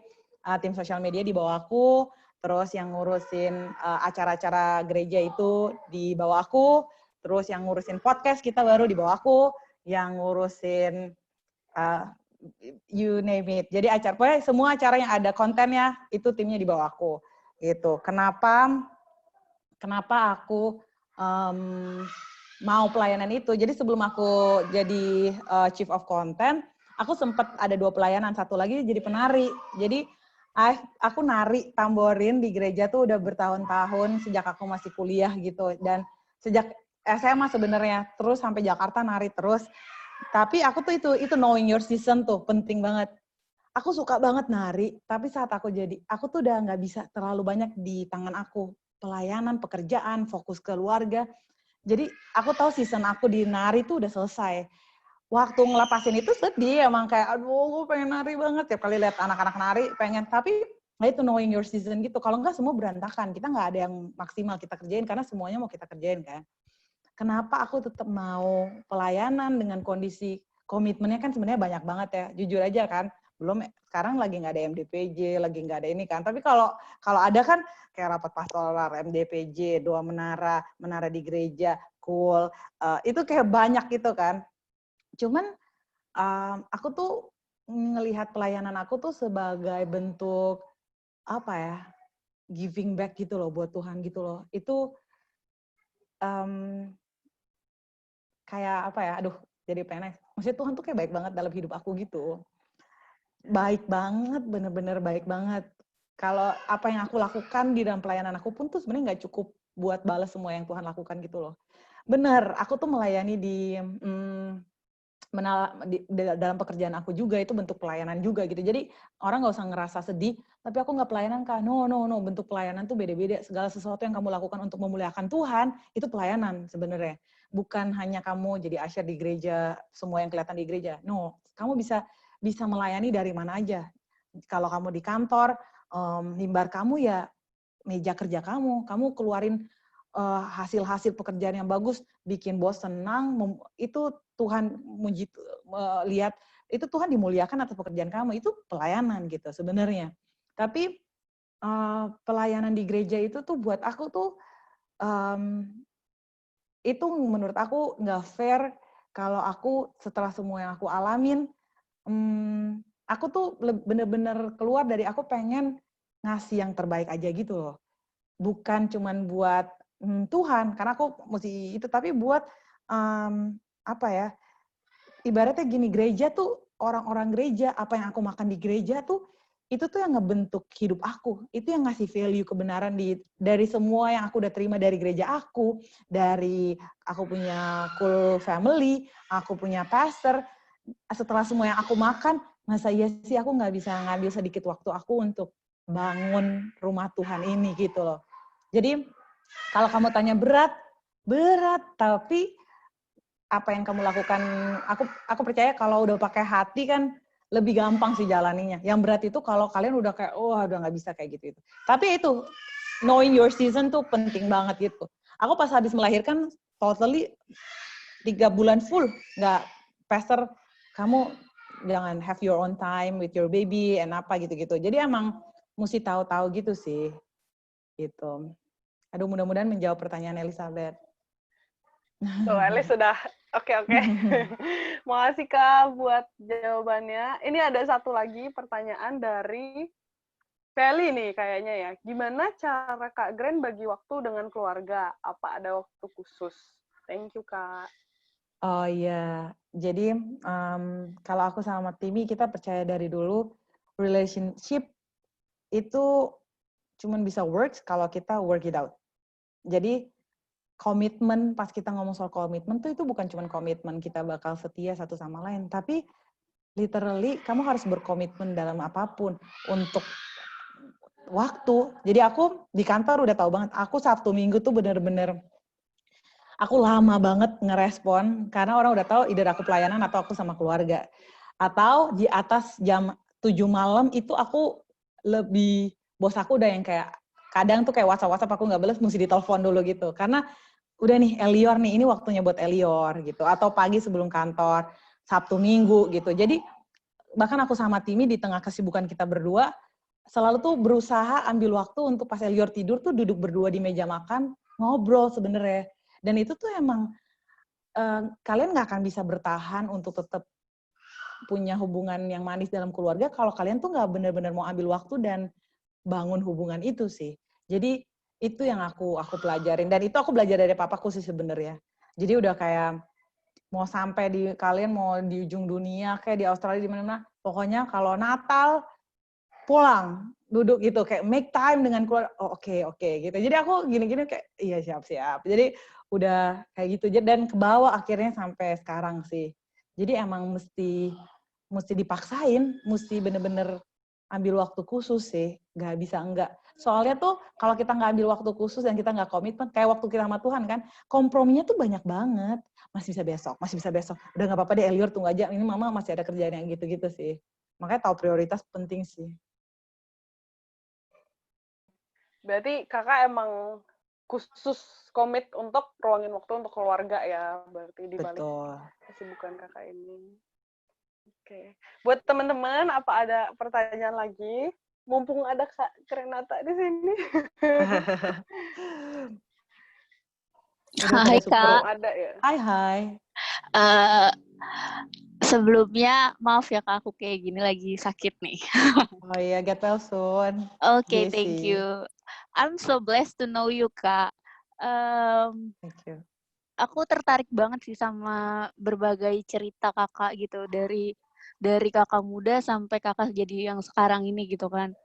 tim sosial media di bawah aku, terus yang ngurusin acara-acara gereja itu di bawah aku, terus yang ngurusin podcast kita baru di bawah aku, yang ngurusin you name it. Jadi pokoknya semua acara yang ada kontennya itu timnya di bawah aku. Gitu. Kenapa aku mau pelayanan itu. Jadi sebelum aku jadi Chief of Content, aku sempat ada 2 pelayanan. Satu lagi jadi penari. Jadi aku nari tamborin di gereja tuh udah bertahun-tahun sejak aku masih kuliah gitu. Dan sejak SMA sebenarnya, terus sampai Jakarta nari terus. Tapi aku tuh itu knowing your season tuh penting banget. Aku suka banget nari, tapi saat aku tuh udah nggak bisa terlalu banyak di tangan aku. Pelayanan, pekerjaan, fokus keluarga. Jadi aku tahu season aku di nari tuh udah selesai. Waktu ngelepasin itu sedih, emang kayak aduh gue pengen nari banget. Tiap kali lihat anak-anak nari pengen, tapi nah itu knowing your season gitu. Kalau nggak semua berantakan, kita nggak ada yang maksimal kita kerjain karena semuanya mau kita kerjain kan. Kenapa aku tetap mau pelayanan dengan kondisi komitmennya kan sebenarnya banyak banget ya, jujur aja kan. Belum sekarang lagi nggak ada MDPJ, lagi nggak ada ini kan. Tapi kalau ada kan kayak rapat pastoral, MDPJ, doa menara di gereja, cool, itu kayak banyak gitu kan. Cuman aku tuh ngelihat pelayanan aku tuh sebagai bentuk apa ya, giving back gitu loh buat Tuhan gitu loh. Itu kayak apa ya, aduh jadi PNS. Maksudnya Tuhan tuh kayak baik banget dalam hidup aku gitu. Baik banget, bener-bener baik banget. Kalau apa yang aku lakukan di dalam pelayanan aku pun tuh sebenarnya nggak cukup buat balas semua yang Tuhan lakukan gitu loh. Bener, aku tuh melayani dalam pekerjaan aku juga, itu bentuk pelayanan juga gitu. Jadi orang nggak usah ngerasa sedih, tapi aku nggak pelayanan kan. No, bentuk pelayanan tuh beda-beda. Segala sesuatu yang kamu lakukan untuk memuliakan Tuhan, itu pelayanan sebenarnya. Bukan hanya kamu jadi usher di gereja, semua yang kelihatan di gereja. No, kamu bisa melayani dari mana aja. Kalau kamu di kantor, mimbar kamu ya meja kerja kamu keluarin hasil-hasil pekerjaan yang bagus, bikin bos senang, itu Tuhan lihat, itu Tuhan dimuliakan atas pekerjaan kamu, itu pelayanan gitu sebenarnya. Tapi pelayanan di gereja itu tuh buat aku tuh, itu menurut aku nggak fair kalau aku setelah semua yang aku alamin, aku tuh bener-bener keluar dari aku pengen ngasih yang terbaik aja gitu loh. Bukan cuman buat Tuhan, karena aku mesti itu, tapi buat apa ya, ibaratnya gini, gereja tuh, orang-orang gereja, apa yang aku makan di gereja tuh, itu tuh yang ngebentuk hidup aku, itu yang ngasih value kebenaran dari semua yang aku udah terima dari gereja aku, dari aku punya cool family, aku punya pastor, setelah semua yang aku makan, masa iya sih aku nggak bisa ngambil sedikit waktu aku untuk bangun rumah Tuhan ini gitu loh. Jadi kalau kamu tanya berat, tapi apa yang kamu lakukan, aku percaya kalau udah pakai hati kan lebih gampang sih jalaninya. Yang berat itu kalau kalian udah kayak, udah nggak bisa kayak gitu. Tapi itu, knowing your season tuh penting banget gitu. Aku pas habis melahirkan, totally 3 bulan full, nggak, pastor, kamu jangan have your own time with your baby, and apa gitu-gitu. Jadi emang mesti tahu-tahu gitu sih. Gitu. Aduh, mudah-mudahan menjawab pertanyaan Elizabeth. Tuh, Elis sudah oke. Makasih Kak buat jawabannya. Ini ada satu lagi pertanyaan dari Feli nih kayaknya ya. Gimana cara Kak Gren bagi waktu dengan keluarga? Apa ada waktu khusus? Thank you, Kak. Oh iya, jadi kalau aku sama Timi, kita percaya dari dulu relationship itu cuman bisa works kalau kita work it out. Jadi komitmen, pas kita ngomong soal komitmen tuh itu bukan cuman komitmen kita bakal setia satu sama lain, tapi literally kamu harus berkomitmen dalam apapun untuk waktu. Jadi aku di kantor udah tahu banget, aku Sabtu Minggu tuh bener-bener aku lama banget ngerespon karena orang udah tahu either aku pelayanan atau aku sama keluarga. Atau di atas jam 7 malam itu aku lebih, bos aku udah yang kayak, kadang tuh kayak WhatsApp aku nggak balas, mesti ditelepon dulu gitu. Karena udah nih Elior nih, ini waktunya buat Elior gitu. Atau pagi sebelum kantor, Sabtu Minggu gitu. Jadi bahkan aku sama Timi di tengah kesibukan kita berdua, selalu tuh berusaha ambil waktu untuk pas Elior tidur tuh duduk berdua di meja makan, ngobrol sebenarnya. Dan itu tuh emang kalian nggak akan bisa bertahan untuk tetap punya hubungan yang manis dalam keluarga kalau kalian tuh nggak benar-benar mau ambil waktu dan bangun hubungan itu sih. Jadi itu yang aku pelajarin, dan itu aku belajar dari papaku sih sebenarnya. Jadi udah kayak mau sampai kalian mau di ujung dunia, kayak di Australia di mana-mana, pokoknya kalau Natal pulang, duduk gitu, kayak make time dengan keluarga. Oh, oke gitu. Jadi aku gini-gini kayak iya siap-siap. Jadi udah kayak gitu dan ke bawah akhirnya sampai sekarang sih. Jadi emang mesti dipaksain, mesti bener-bener ambil waktu khusus sih, nggak bisa enggak. Soalnya tuh kalau kita nggak ambil waktu khusus dan kita nggak komitmen, kayak waktu kita sama Tuhan kan, komprominya tuh banyak banget. Masih bisa besok. Udah nggak apa-apa deh, Elior tunggu aja. Ini mama masih ada kerjaan yang gitu-gitu sih. Makanya tahu prioritas penting sih. Berarti kakak emang khusus komit untuk ruangin waktu untuk keluarga ya, berarti di balik Betul. kesibukan kakak ini. Oke. Buat teman-teman, apa ada pertanyaan lagi? Mumpung ada Kak Renata di sini. Hai Kak. Ada ya. Hai. Sebelumnya maaf ya Kak, aku kayak gini lagi sakit nih. Oh iya, get well soon. Okay, thank you. I'm so blessed to know you Kak. Thank you. Aku tertarik banget sih sama berbagai cerita kakak gitu, dari kakak muda sampai kakak jadi yang sekarang ini gitu kan.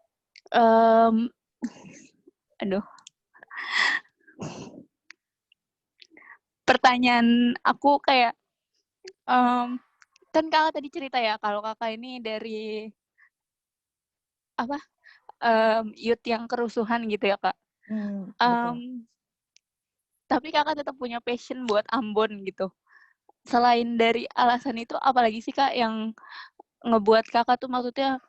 Aduh. Pertanyaan aku kayak, kan kakak tadi cerita ya kalau kakak ini dari youth yang kerusuhan gitu ya Kak. Betul. Tapi kakak tetap punya passion buat Ambon gitu. Selain dari alasan itu, apalagi sih Kak yang ngebuat kakak tuh maksudnya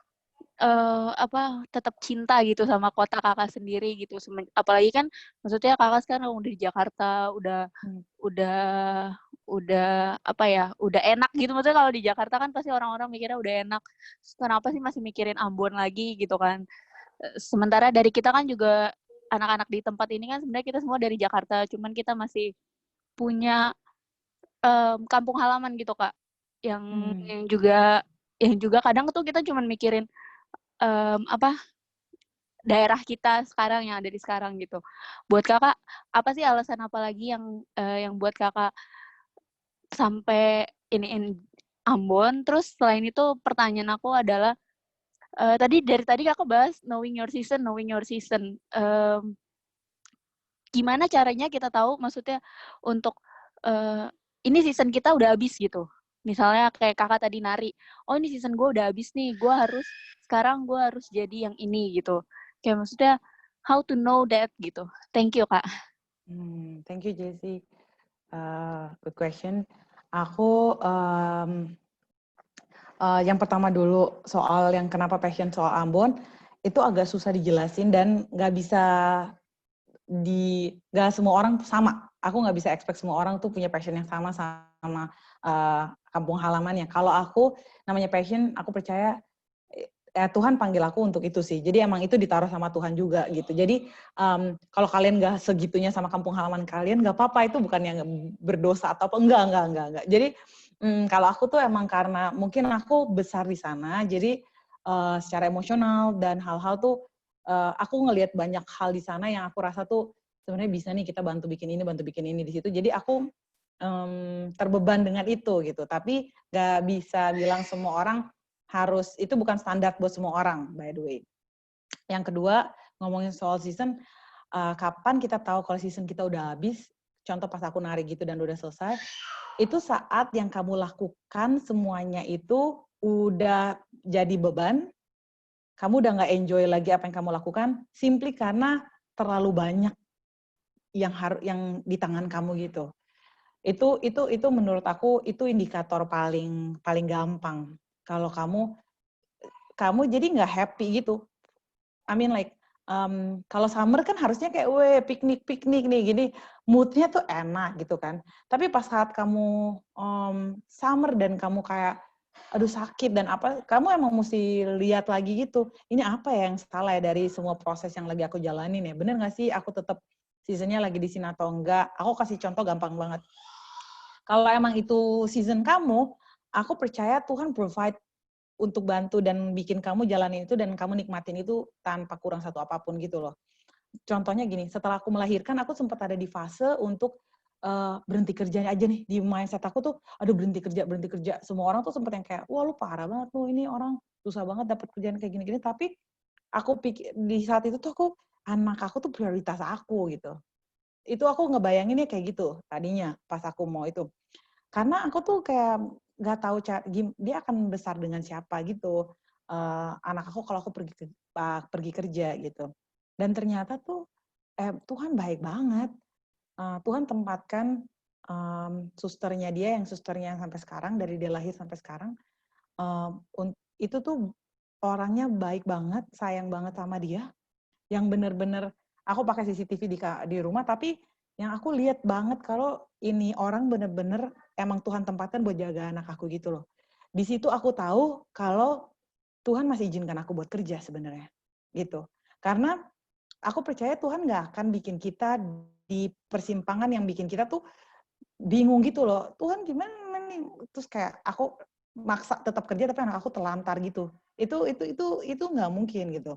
tetap cinta gitu sama kota kakak sendiri gitu. Apalagi kan maksudnya kakak sekarang udah di Jakarta, udah enak gitu. Maksudnya kalau di Jakarta kan pasti orang-orang mikirnya udah enak. Kenapa sih masih mikirin Ambon lagi gitu kan? Sementara dari kita kan juga anak-anak di tempat ini kan sebenarnya kita semua dari Jakarta, cuman kita masih punya kampung halaman gitu Kak, yang juga kadang tuh kita cuman mikirin daerah kita sekarang yang ada di sekarang gitu. Buat kakak, apa sih alasan apa lagi yang buat kakak sampai iniin Ambon? Terus selain itu pertanyaan aku adalah dari tadi kakak bahas knowing your season. Gimana caranya kita tahu maksudnya untuk ini season kita udah habis gitu. Misalnya kayak kakak tadi nari, oh ini season gue udah habis nih, sekarang gue harus jadi yang ini gitu. Kayak maksudnya how to know that gitu. Thank you Kak. Thank you Jessie. Good question. Aku yang pertama dulu soal yang kenapa passion soal Ambon itu agak susah dijelasin dan nggak semua orang sama. Aku nggak bisa expect semua orang tuh punya passion yang sama kampung halamannya. Kalau aku namanya passion, aku percaya Tuhan panggil aku untuk itu sih. Jadi emang itu ditaruh sama Tuhan juga gitu. Jadi kalau kalian nggak segitunya sama kampung halaman kalian, nggak apa-apa, itu bukan yang berdosa atau apa. Enggak. Jadi kalau aku tuh emang karena mungkin aku besar di sana, jadi secara emosional dan hal-hal tuh aku ngelihat banyak hal di sana yang aku rasa tuh sebenarnya bisa nih kita bantu bikin ini di situ. Jadi aku terbeban dengan itu gitu. Tapi nggak bisa bilang semua orang harus, itu bukan standar buat semua orang, by the way. Yang kedua, ngomongin soal season, kapan kita tahu kalau season kita udah habis? Contoh pas aku nari gitu dan udah selesai, itu saat yang kamu lakukan semuanya itu udah jadi beban, kamu udah nggak enjoy lagi apa yang kamu lakukan, simply karena terlalu banyak yang di tangan kamu gitu. Itu menurut aku itu indikator paling gampang. Kalau kamu jadi nggak happy gitu. I mean like, kalau summer kan harusnya kayak piknik nih gini, moodnya tuh enak gitu kan. Tapi pas saat kamu summer dan kamu kayak aduh sakit dan apa, kamu emang mesti lihat lagi gitu. Ini apa ya yang salah ya dari semua proses yang lagi aku jalanin ya? Bener nggak sih aku tetap seasonnya lagi di sini atau enggak? Aku kasih contoh gampang banget. Kalau emang itu season kamu, aku percaya Tuhan provide untuk bantu dan bikin kamu jalanin itu dan kamu nikmatin itu tanpa kurang satu apapun gitu loh. Contohnya gini, setelah aku melahirkan, aku sempat ada di fase untuk berhenti kerjanya aja nih, di mindset aku tuh, aduh berhenti kerja. Semua orang tuh sempet yang kayak, wah lu parah banget lu, ini orang susah banget dapat kerjaan kayak gini-gini. Tapi aku pikir di saat itu tuh anak aku tuh prioritas aku gitu. Itu aku ngebayanginnya kayak gitu tadinya pas aku mau itu. Karena aku tuh kayak nggak tahu dia akan besar dengan siapa gitu. Anak aku kalau aku pergi kerja gitu. Dan ternyata tuh Tuhan baik banget. Tuhan tempatkan susternya dia yang sampai sekarang, dari dia lahir sampai sekarang, itu tuh orangnya baik banget, sayang banget sama dia, yang bener-bener aku pakai CCTV di rumah, tapi yang aku lihat banget kalau ini orang bener-bener emang Tuhan tempatkan buat jaga anak aku gitu loh. Di situ aku tahu kalau Tuhan masih izinkan aku buat kerja sebenarnya gitu. Karena aku percaya Tuhan nggak akan bikin kita di persimpangan yang bikin kita tuh bingung gitu loh. Tuhan gimana nih? Terus kayak aku maksa tetap kerja tapi anak aku terlantar gitu. Itu nggak mungkin gitu.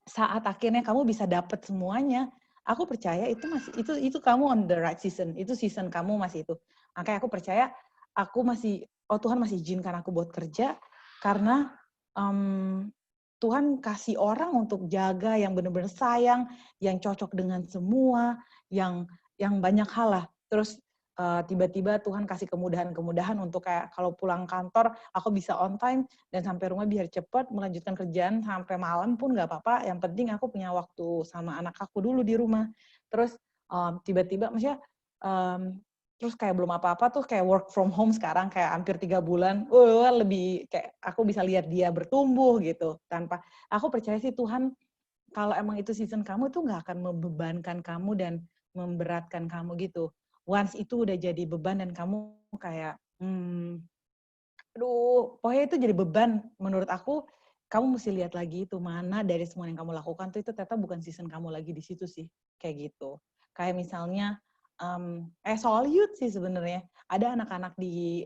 Saat akhirnya kamu bisa dapat semuanya, aku percaya itu masih itu kamu on the right season. Itu season kamu masih itu. Makanya aku percaya Tuhan masih izinkan aku buat kerja karena Tuhan kasih orang untuk jaga yang benar-benar sayang, yang cocok dengan semua, yang banyak hal lah. Terus tiba-tiba Tuhan kasih kemudahan-kemudahan untuk kayak kalau pulang kantor aku bisa on time dan sampai rumah biar cepat, melanjutkan kerjaan sampai malam pun nggak apa-apa. Yang penting aku punya waktu sama anak aku dulu di rumah. Terus tiba-tiba maksudnya terus kayak belum apa-apa tuh kayak work from home sekarang kayak hampir 3 bulan, lebih kayak aku bisa lihat dia bertumbuh gitu. Tanpa aku percaya sih Tuhan kalau emang itu season kamu tuh nggak akan membebankan kamu dan memberatkan kamu gitu. Once itu udah jadi beban dan kamu kayak, aduh, pokoknya itu jadi beban. Menurut aku, kamu mesti lihat lagi itu mana dari semua yang kamu lakukan tuh itu ternyata bukan season kamu lagi di situ sih, kayak gitu. Kayak misalnya, soal youth sih sebenarnya. Ada anak-anak di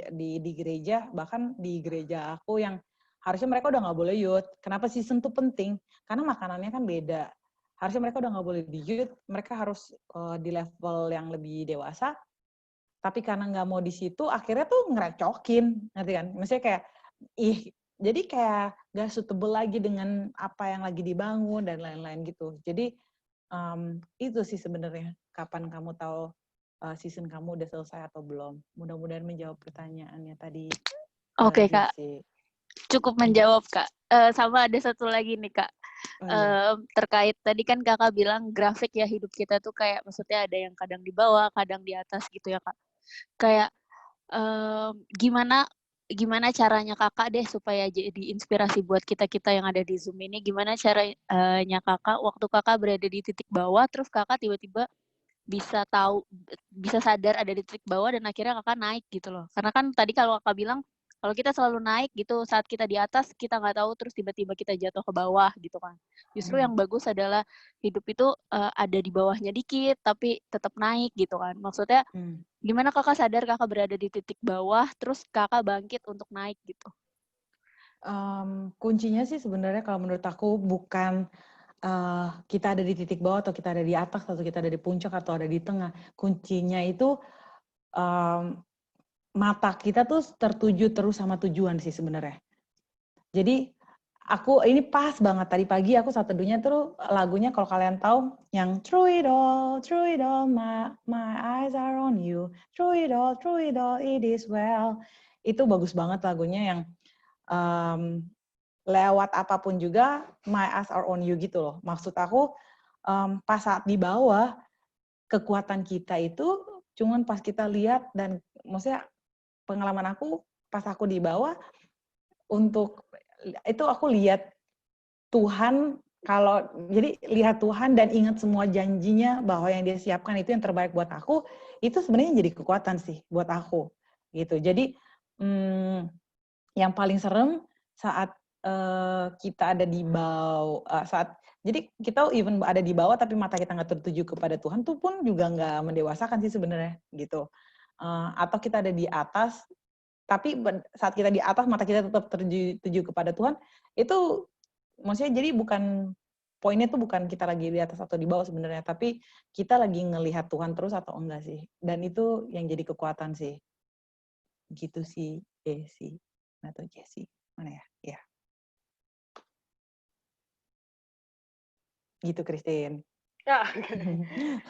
gereja, bahkan di gereja aku yang harusnya mereka udah nggak boleh youth. Kenapa season tuh penting? Karena makanannya kan beda. Harusnya mereka udah nggak boleh di youth, mereka harus di level yang lebih dewasa. Tapi karena nggak mau di situ, akhirnya tuh ngerecokin, ngerti kan? Maksudnya kayak, jadi kayak nggak suitable lagi dengan apa yang lagi dibangun dan lain-lain gitu. Jadi itu sih sebenarnya kapan kamu tahu season kamu udah selesai atau belum. Mudah-mudahan menjawab pertanyaannya tadi. Oke, Aja Kak. sih. Cukup menjawab, Kak. Sama ada satu lagi nih, Kak. Terkait tadi kan Kakak bilang grafik ya hidup kita tuh kayak maksudnya ada yang kadang di bawah, kadang di atas gitu ya, Kak. Kayak gimana caranya Kakak deh supaya jadi inspirasi buat kita-kita yang ada di Zoom ini, gimana caranya Kakak waktu Kakak berada di titik bawah terus Kakak tiba-tiba bisa sadar ada di titik bawah dan akhirnya Kakak naik gitu loh. Karena kan tadi kalau Kakak bilang kalau kita selalu naik gitu, saat kita di atas kita nggak tahu terus tiba-tiba kita jatuh ke bawah gitu kan. Justru yang bagus adalah hidup itu ada di bawahnya dikit tapi tetap naik gitu kan. Maksudnya gimana Kakak sadar Kakak berada di titik bawah terus Kakak bangkit untuk naik gitu? Kuncinya sih sebenarnya kalau menurut aku bukan kita ada di titik bawah atau kita ada di atas atau kita ada di puncak atau ada di tengah. Kuncinya itu mata kita tuh tertuju terus sama tujuan sih sebenarnya. Jadi ini pas banget tadi pagi aku saat teduhnya tuh lagunya kalau kalian tahu yang through it all, my eyes are on you, through it all, it is well. Itu bagus banget lagunya yang lewat apapun juga my eyes are on you gitu loh. Maksud aku pas saat di bawah kekuatan kita itu cuman pas kita lihat dan maksudnya pengalaman aku pas aku di bawah itu aku lihat Tuhan jadi lihat Tuhan dan ingat semua janjinya bahwa yang dia siapkan itu yang terbaik buat aku, itu sebenarnya jadi kekuatan sih buat aku gitu. Jadi yang paling serem saat kita ada di bawah, jadi kita even ada di bawah tapi mata kita nggak tertuju kepada Tuhan tuh pun juga nggak mendewasakan sih sebenarnya gitu. Atau kita ada di atas tapi saat kita di atas mata kita tetap tertuju kepada Tuhan, itu maksudnya jadi bukan poinnya tuh bukan kita lagi di atas atau di bawah sebenarnya, tapi kita lagi ngelihat Tuhan terus atau enggak sih. Dan itu yang jadi kekuatan sih. Gitu sih, Jessie. Atau Jessie. Mana ya? Ya. Gitu, Christine. Ya.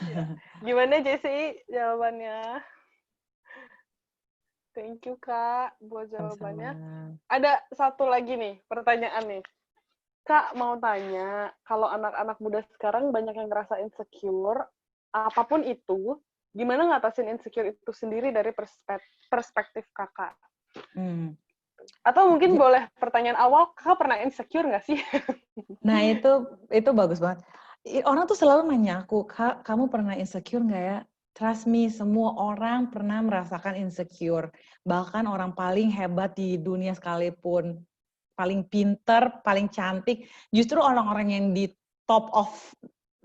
Ya. Gimana Jessie jawabannya? Thank you Kak buat jawabannya. Sama-sama. Ada satu lagi nih pertanyaan nih. Kak mau tanya, kalau anak-anak muda sekarang banyak yang ngerasa insecure, apapun itu, gimana ngatasin insecure itu sendiri dari perspektif kakak? Atau mungkin boleh pertanyaan awal, kakak pernah insecure nggak sih? Nah itu bagus banget. Orang tuh selalu nanya aku, Kak, kamu pernah insecure nggak ya? Trust me, semua orang pernah merasakan insecure. Bahkan orang paling hebat di dunia sekalipun, paling pinter, paling cantik, justru orang-orang yang di top of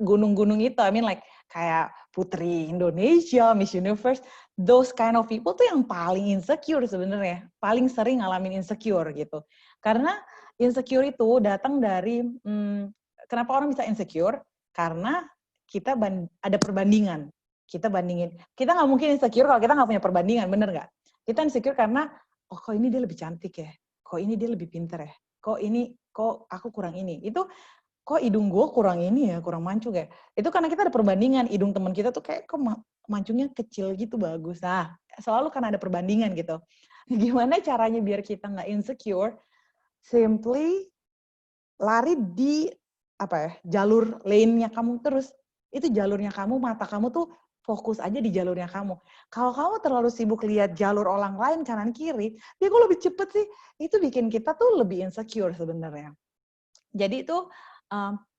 gunung-gunung itu, I mean like kayak Putri Indonesia, Miss Universe, those kind of people tuh yang paling insecure sebenarnya, paling sering ngalamin insecure gitu. Karena insecure itu datang dari, kenapa orang bisa insecure? Karena kita ada perbandingan. Kita bandingin. Kita nggak mungkin insecure kalau kita nggak punya perbandingan, bener nggak? Kita insecure karena, oh kok ini dia lebih cantik ya? Kok ini dia lebih pinter ya? Kok aku kurang ini? Itu kok hidung gue kurang ini ya, kurang mancung ya? Itu karena kita ada perbandingan. Hidung teman kita tuh kayak kok mancungnya kecil gitu, bagus. Nah, selalu kan ada perbandingan gitu. Gimana caranya biar kita nggak insecure? Simply lari di jalur lane-nya kamu terus. Itu jalurnya kamu, mata kamu tuh fokus aja di jalurnya kamu. Kalau kamu terlalu sibuk lihat jalur orang lain kanan kiri, dia kok lebih cepet sih? Itu bikin kita tuh lebih insecure sebenarnya. Jadi itu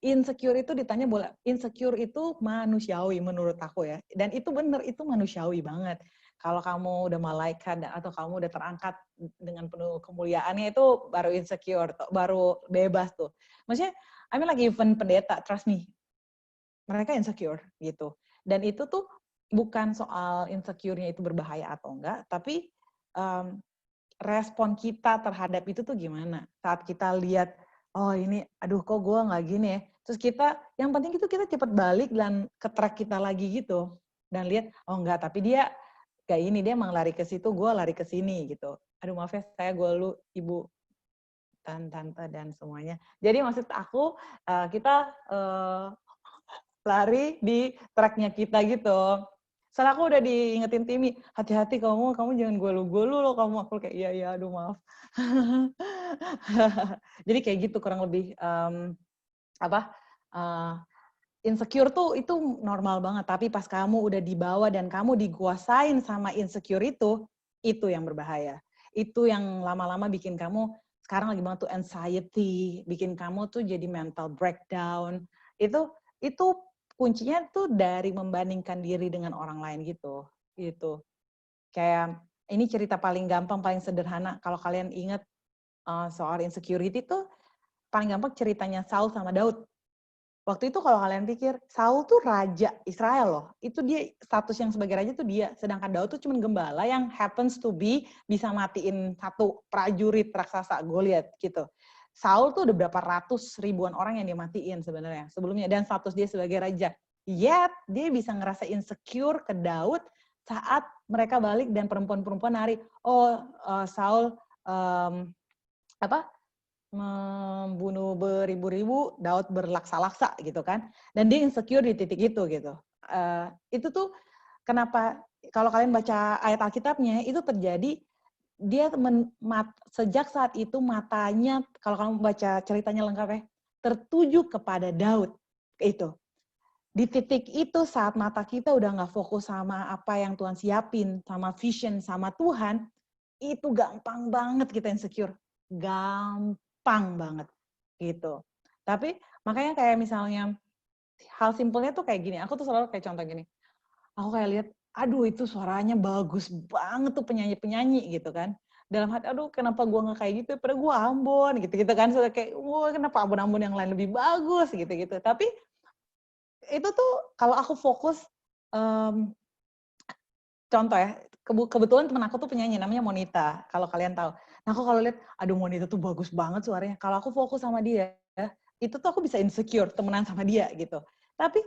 insecure itu ditanya boleh, insecure itu manusiawi menurut aku ya. Dan itu benar, itu manusiawi banget. Kalau kamu udah malaikat atau kamu udah terangkat dengan penuh kemuliaannya itu baru insecure, baru bebas tuh. Maksudnya, I mean like even pendeta, trust me, mereka insecure gitu. Dan itu tuh bukan soal insecure-nya itu berbahaya atau enggak, tapi respon kita terhadap itu tuh gimana? Saat kita lihat, oh ini, aduh kok gue nggak gini ya. Terus kita, yang penting itu kita cepat balik dan ke track kita lagi gitu. Dan lihat, oh enggak, tapi dia kayak ini, dia emang lari ke situ, gue lari ke sini gitu. Aduh maaf ya, saya gue lu, ibu, tante, dan semuanya. Jadi maksud aku, kita lari di tracknya kita gitu. Soalnya aku udah diingetin Timi, hati-hati kamu jangan golu-golu loh kamu. Aku kayak iya aduh maaf. Jadi kayak gitu kurang lebih insecure tuh itu normal banget, tapi pas kamu udah dibawa dan kamu dikuasain sama insecure itu yang berbahaya. Itu yang lama-lama bikin kamu sekarang lagi banget tuh anxiety, bikin kamu tuh jadi mental breakdown. Itu kuncinya tuh dari membandingkan diri dengan orang lain gitu. Gitu. Kayak ini cerita paling gampang, paling sederhana. Kalau kalian ingat soal insecurity tuh paling gampang ceritanya Saul sama Daud. Waktu itu kalau kalian pikir Saul tuh raja Israel loh. Itu dia status yang sebagai raja tuh dia. Sedangkan Daud tuh cuma gembala yang happens to be bisa matiin satu prajurit raksasa Goliat gitu. Saul tuh udah berapa ratus ribuan orang yang dia matiin sebenarnya sebelumnya dan status dia sebagai raja. Yet dia bisa ngerasa insecure ke Daud saat mereka balik dan perempuan-perempuan nari, Saul membunuh beribu-ribu, Daud berlaksa-laksa gitu kan. Dan dia insecure di titik itu gitu. Itu tuh kenapa kalau kalian baca ayat Alkitabnya itu terjadi dia sejak saat itu matanya, kalau kamu baca ceritanya lengkap ya, tertuju kepada Daud. Itu. Di titik itu saat mata kita udah nggak fokus sama apa yang Tuhan siapin, sama vision, sama Tuhan, itu gampang banget kita insecure. Gampang banget. Gitu. Tapi makanya kayak misalnya, hal simpelnya tuh kayak gini, aku tuh selalu kayak contoh gini, aku kayak lihat, aduh itu suaranya bagus banget tuh penyanyi-penyanyi gitu kan. Dalam hati, aduh kenapa gue nggak kayak gitu, pada gue Ambon gitu-gitu kan. So, kayak, wah kenapa Ambon-Ambon yang lain lebih bagus gitu-gitu. Tapi itu tuh kalau aku fokus, contoh ya, kebetulan teman aku tuh penyanyi, namanya Monita, kalau kalian tahu. Nah aku kalau lihat, aduh Monita tuh bagus banget suaranya. Kalau aku fokus sama dia, itu tuh aku bisa insecure temenan sama dia gitu. Tapi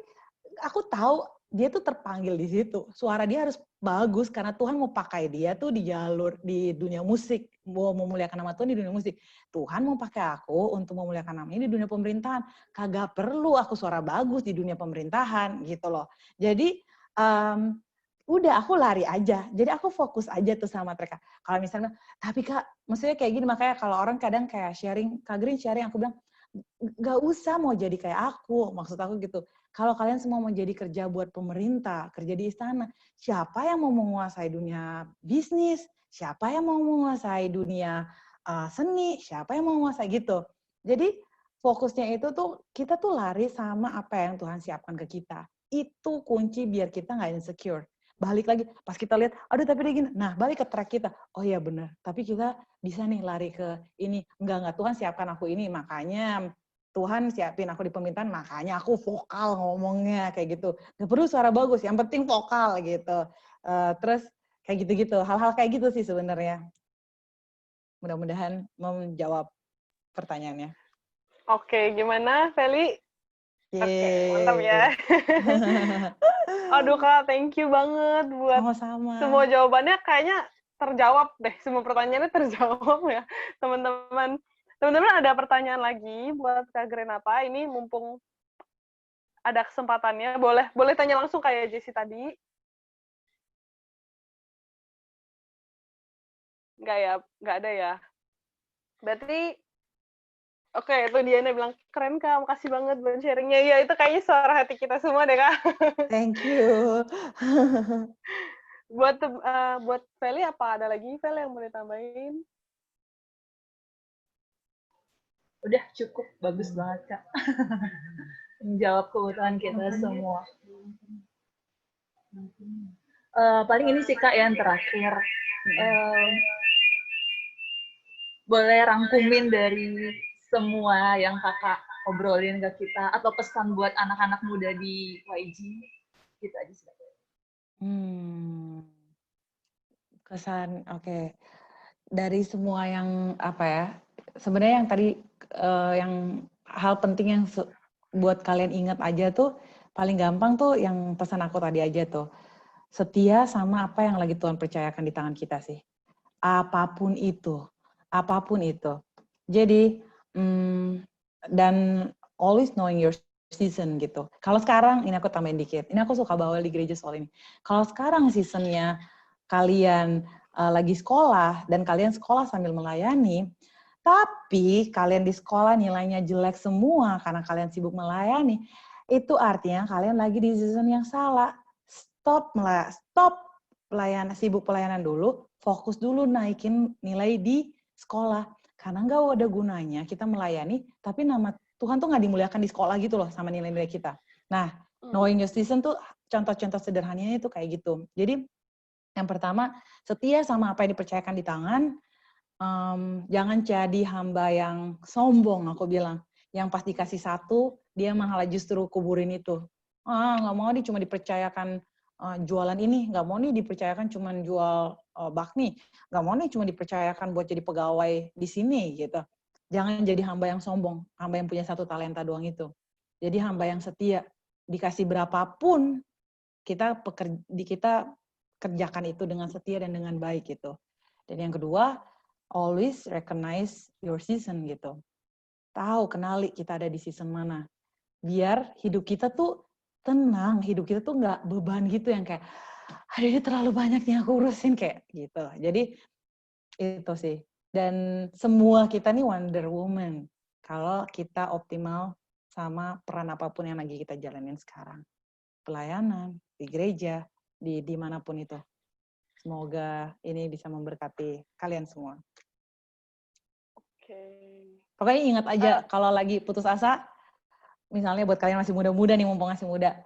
aku tahu dia tuh terpanggil di situ. Suara dia harus bagus karena Tuhan mau pakai dia tuh di jalur di dunia musik, mau memuliakan nama Tuhan di dunia musik. Tuhan mau pakai aku untuk memuliakan namanya di dunia pemerintahan. Kagak perlu aku suara bagus di dunia pemerintahan gitu loh. Jadi udah aku lari aja. Jadi aku fokus aja tuh sama mereka. Kalau misalnya, tapi Kak, maksudnya kayak gini, makanya kalau orang kadang kayak sharing, Kak Green sharing, aku bilang, gak usah mau jadi kayak aku. Maksud aku gitu. Kalau kalian semua mau jadi kerja buat pemerintah, kerja di istana, siapa yang mau menguasai dunia bisnis? Siapa yang mau menguasai dunia seni? Siapa yang mau menguasai gitu? Jadi fokusnya itu tuh, kita tuh lari sama apa yang Tuhan siapkan ke kita. Itu kunci biar kita nggak insecure. Balik lagi, pas kita lihat, aduh tapi dia gini, nah balik ke track kita. Oh iya benar, tapi kita bisa nih lari ke ini. Enggak, Tuhan siapkan aku ini, makanya Tuhan siapin aku di pemerintahan, makanya aku vokal ngomongnya kayak gitu. Gak perlu suara bagus, yang penting vokal gitu. Terus kayak gitu-gitu, hal-hal kayak gitu sih sebenarnya. Mudah-mudahan menjawab pertanyaannya. Oke, gimana Feli? Oke, Yeay. mantap ya. Aduh Kak, thank you banget buat Sama-sama. semua jawabannya kayaknya terjawab deh, semua pertanyaannya terjawab ya, teman-teman. Teman-teman ada pertanyaan lagi buat Kak Grenata, ini mumpung ada kesempatannya, boleh tanya langsung kayak Jessie tadi. Enggak ya, enggak ada ya. Berarti, oke, itu Diana bilang, keren Kak, makasih banget buat sharingnya. Ya, itu kayaknya suara hati kita semua deh Kak. Thank you. Buat Feli, apa ada lagi Feli yang mau ditambahin? Udah cukup, bagus banget Kak. Menjawab kebutuhan kita semua. Paling ini sih Kak yang terakhir. Boleh rangkumin dari semua yang Kakak obrolin ke kita, atau pesan buat anak-anak muda di YG, gitu aja sih. Kesan, oke. Dari semua yang apa ya, sebenarnya yang tadi yang hal penting yang buat kalian ingat aja tuh, paling gampang tuh yang pesan aku tadi aja tuh, setia sama apa yang lagi Tuhan percayakan di tangan kita sih. Apapun itu. Jadi, dan always knowing your season gitu. Kalau sekarang, ini aku tambahin dikit, ini aku suka bawa di gereja soal ini. Kalau sekarang seasonnya kalian lagi sekolah, dan kalian sekolah sambil melayani, tapi kalian di sekolah nilainya jelek semua karena kalian sibuk melayani, itu artinya kalian lagi di season yang salah. Stop sibuk pelayanan dulu, fokus dulu naikin nilai di sekolah. Karena nggak ada gunanya kita melayani, tapi nama Tuhan tuh nggak dimuliakan di sekolah gitu loh sama nilai-nilai kita. Nah, knowing your season tuh contoh-contoh sederhananya itu kayak gitu. Jadi, yang pertama, setia sama apa yang dipercayakan di tangan, jangan jadi hamba yang sombong, aku bilang. Yang pas dikasih satu, dia malah justru kuburin itu. Nggak mau nih cuma dipercayakan jualan ini, nggak mau nih dipercayakan cuma jual bakmi, nggak mau nih cuma dipercayakan buat jadi pegawai di sini gitu. Jangan jadi hamba yang sombong, hamba yang punya satu talenta doang itu. Jadi hamba yang setia, dikasih berapapun kita kerjakan itu dengan setia dan dengan baik gitu. Dan yang kedua, always recognize your season gitu. Tahu, kenali kita ada di season mana. Biar hidup kita tuh tenang, hidup kita tuh nggak beban gitu yang kayak, aduh ini terlalu banyak yang aku urusin kayak gitu. Jadi itu sih. Dan semua kita nih Wonder Woman kalau kita optimal sama peran apapun yang lagi kita jalanin sekarang. Pelayanan, di gereja, di dimanapun itu. Semoga ini bisa memberkati kalian semua. Oke. Pokoknya ingat aja, kalau lagi putus asa, misalnya buat kalian masih muda-muda nih, mumpung masih muda,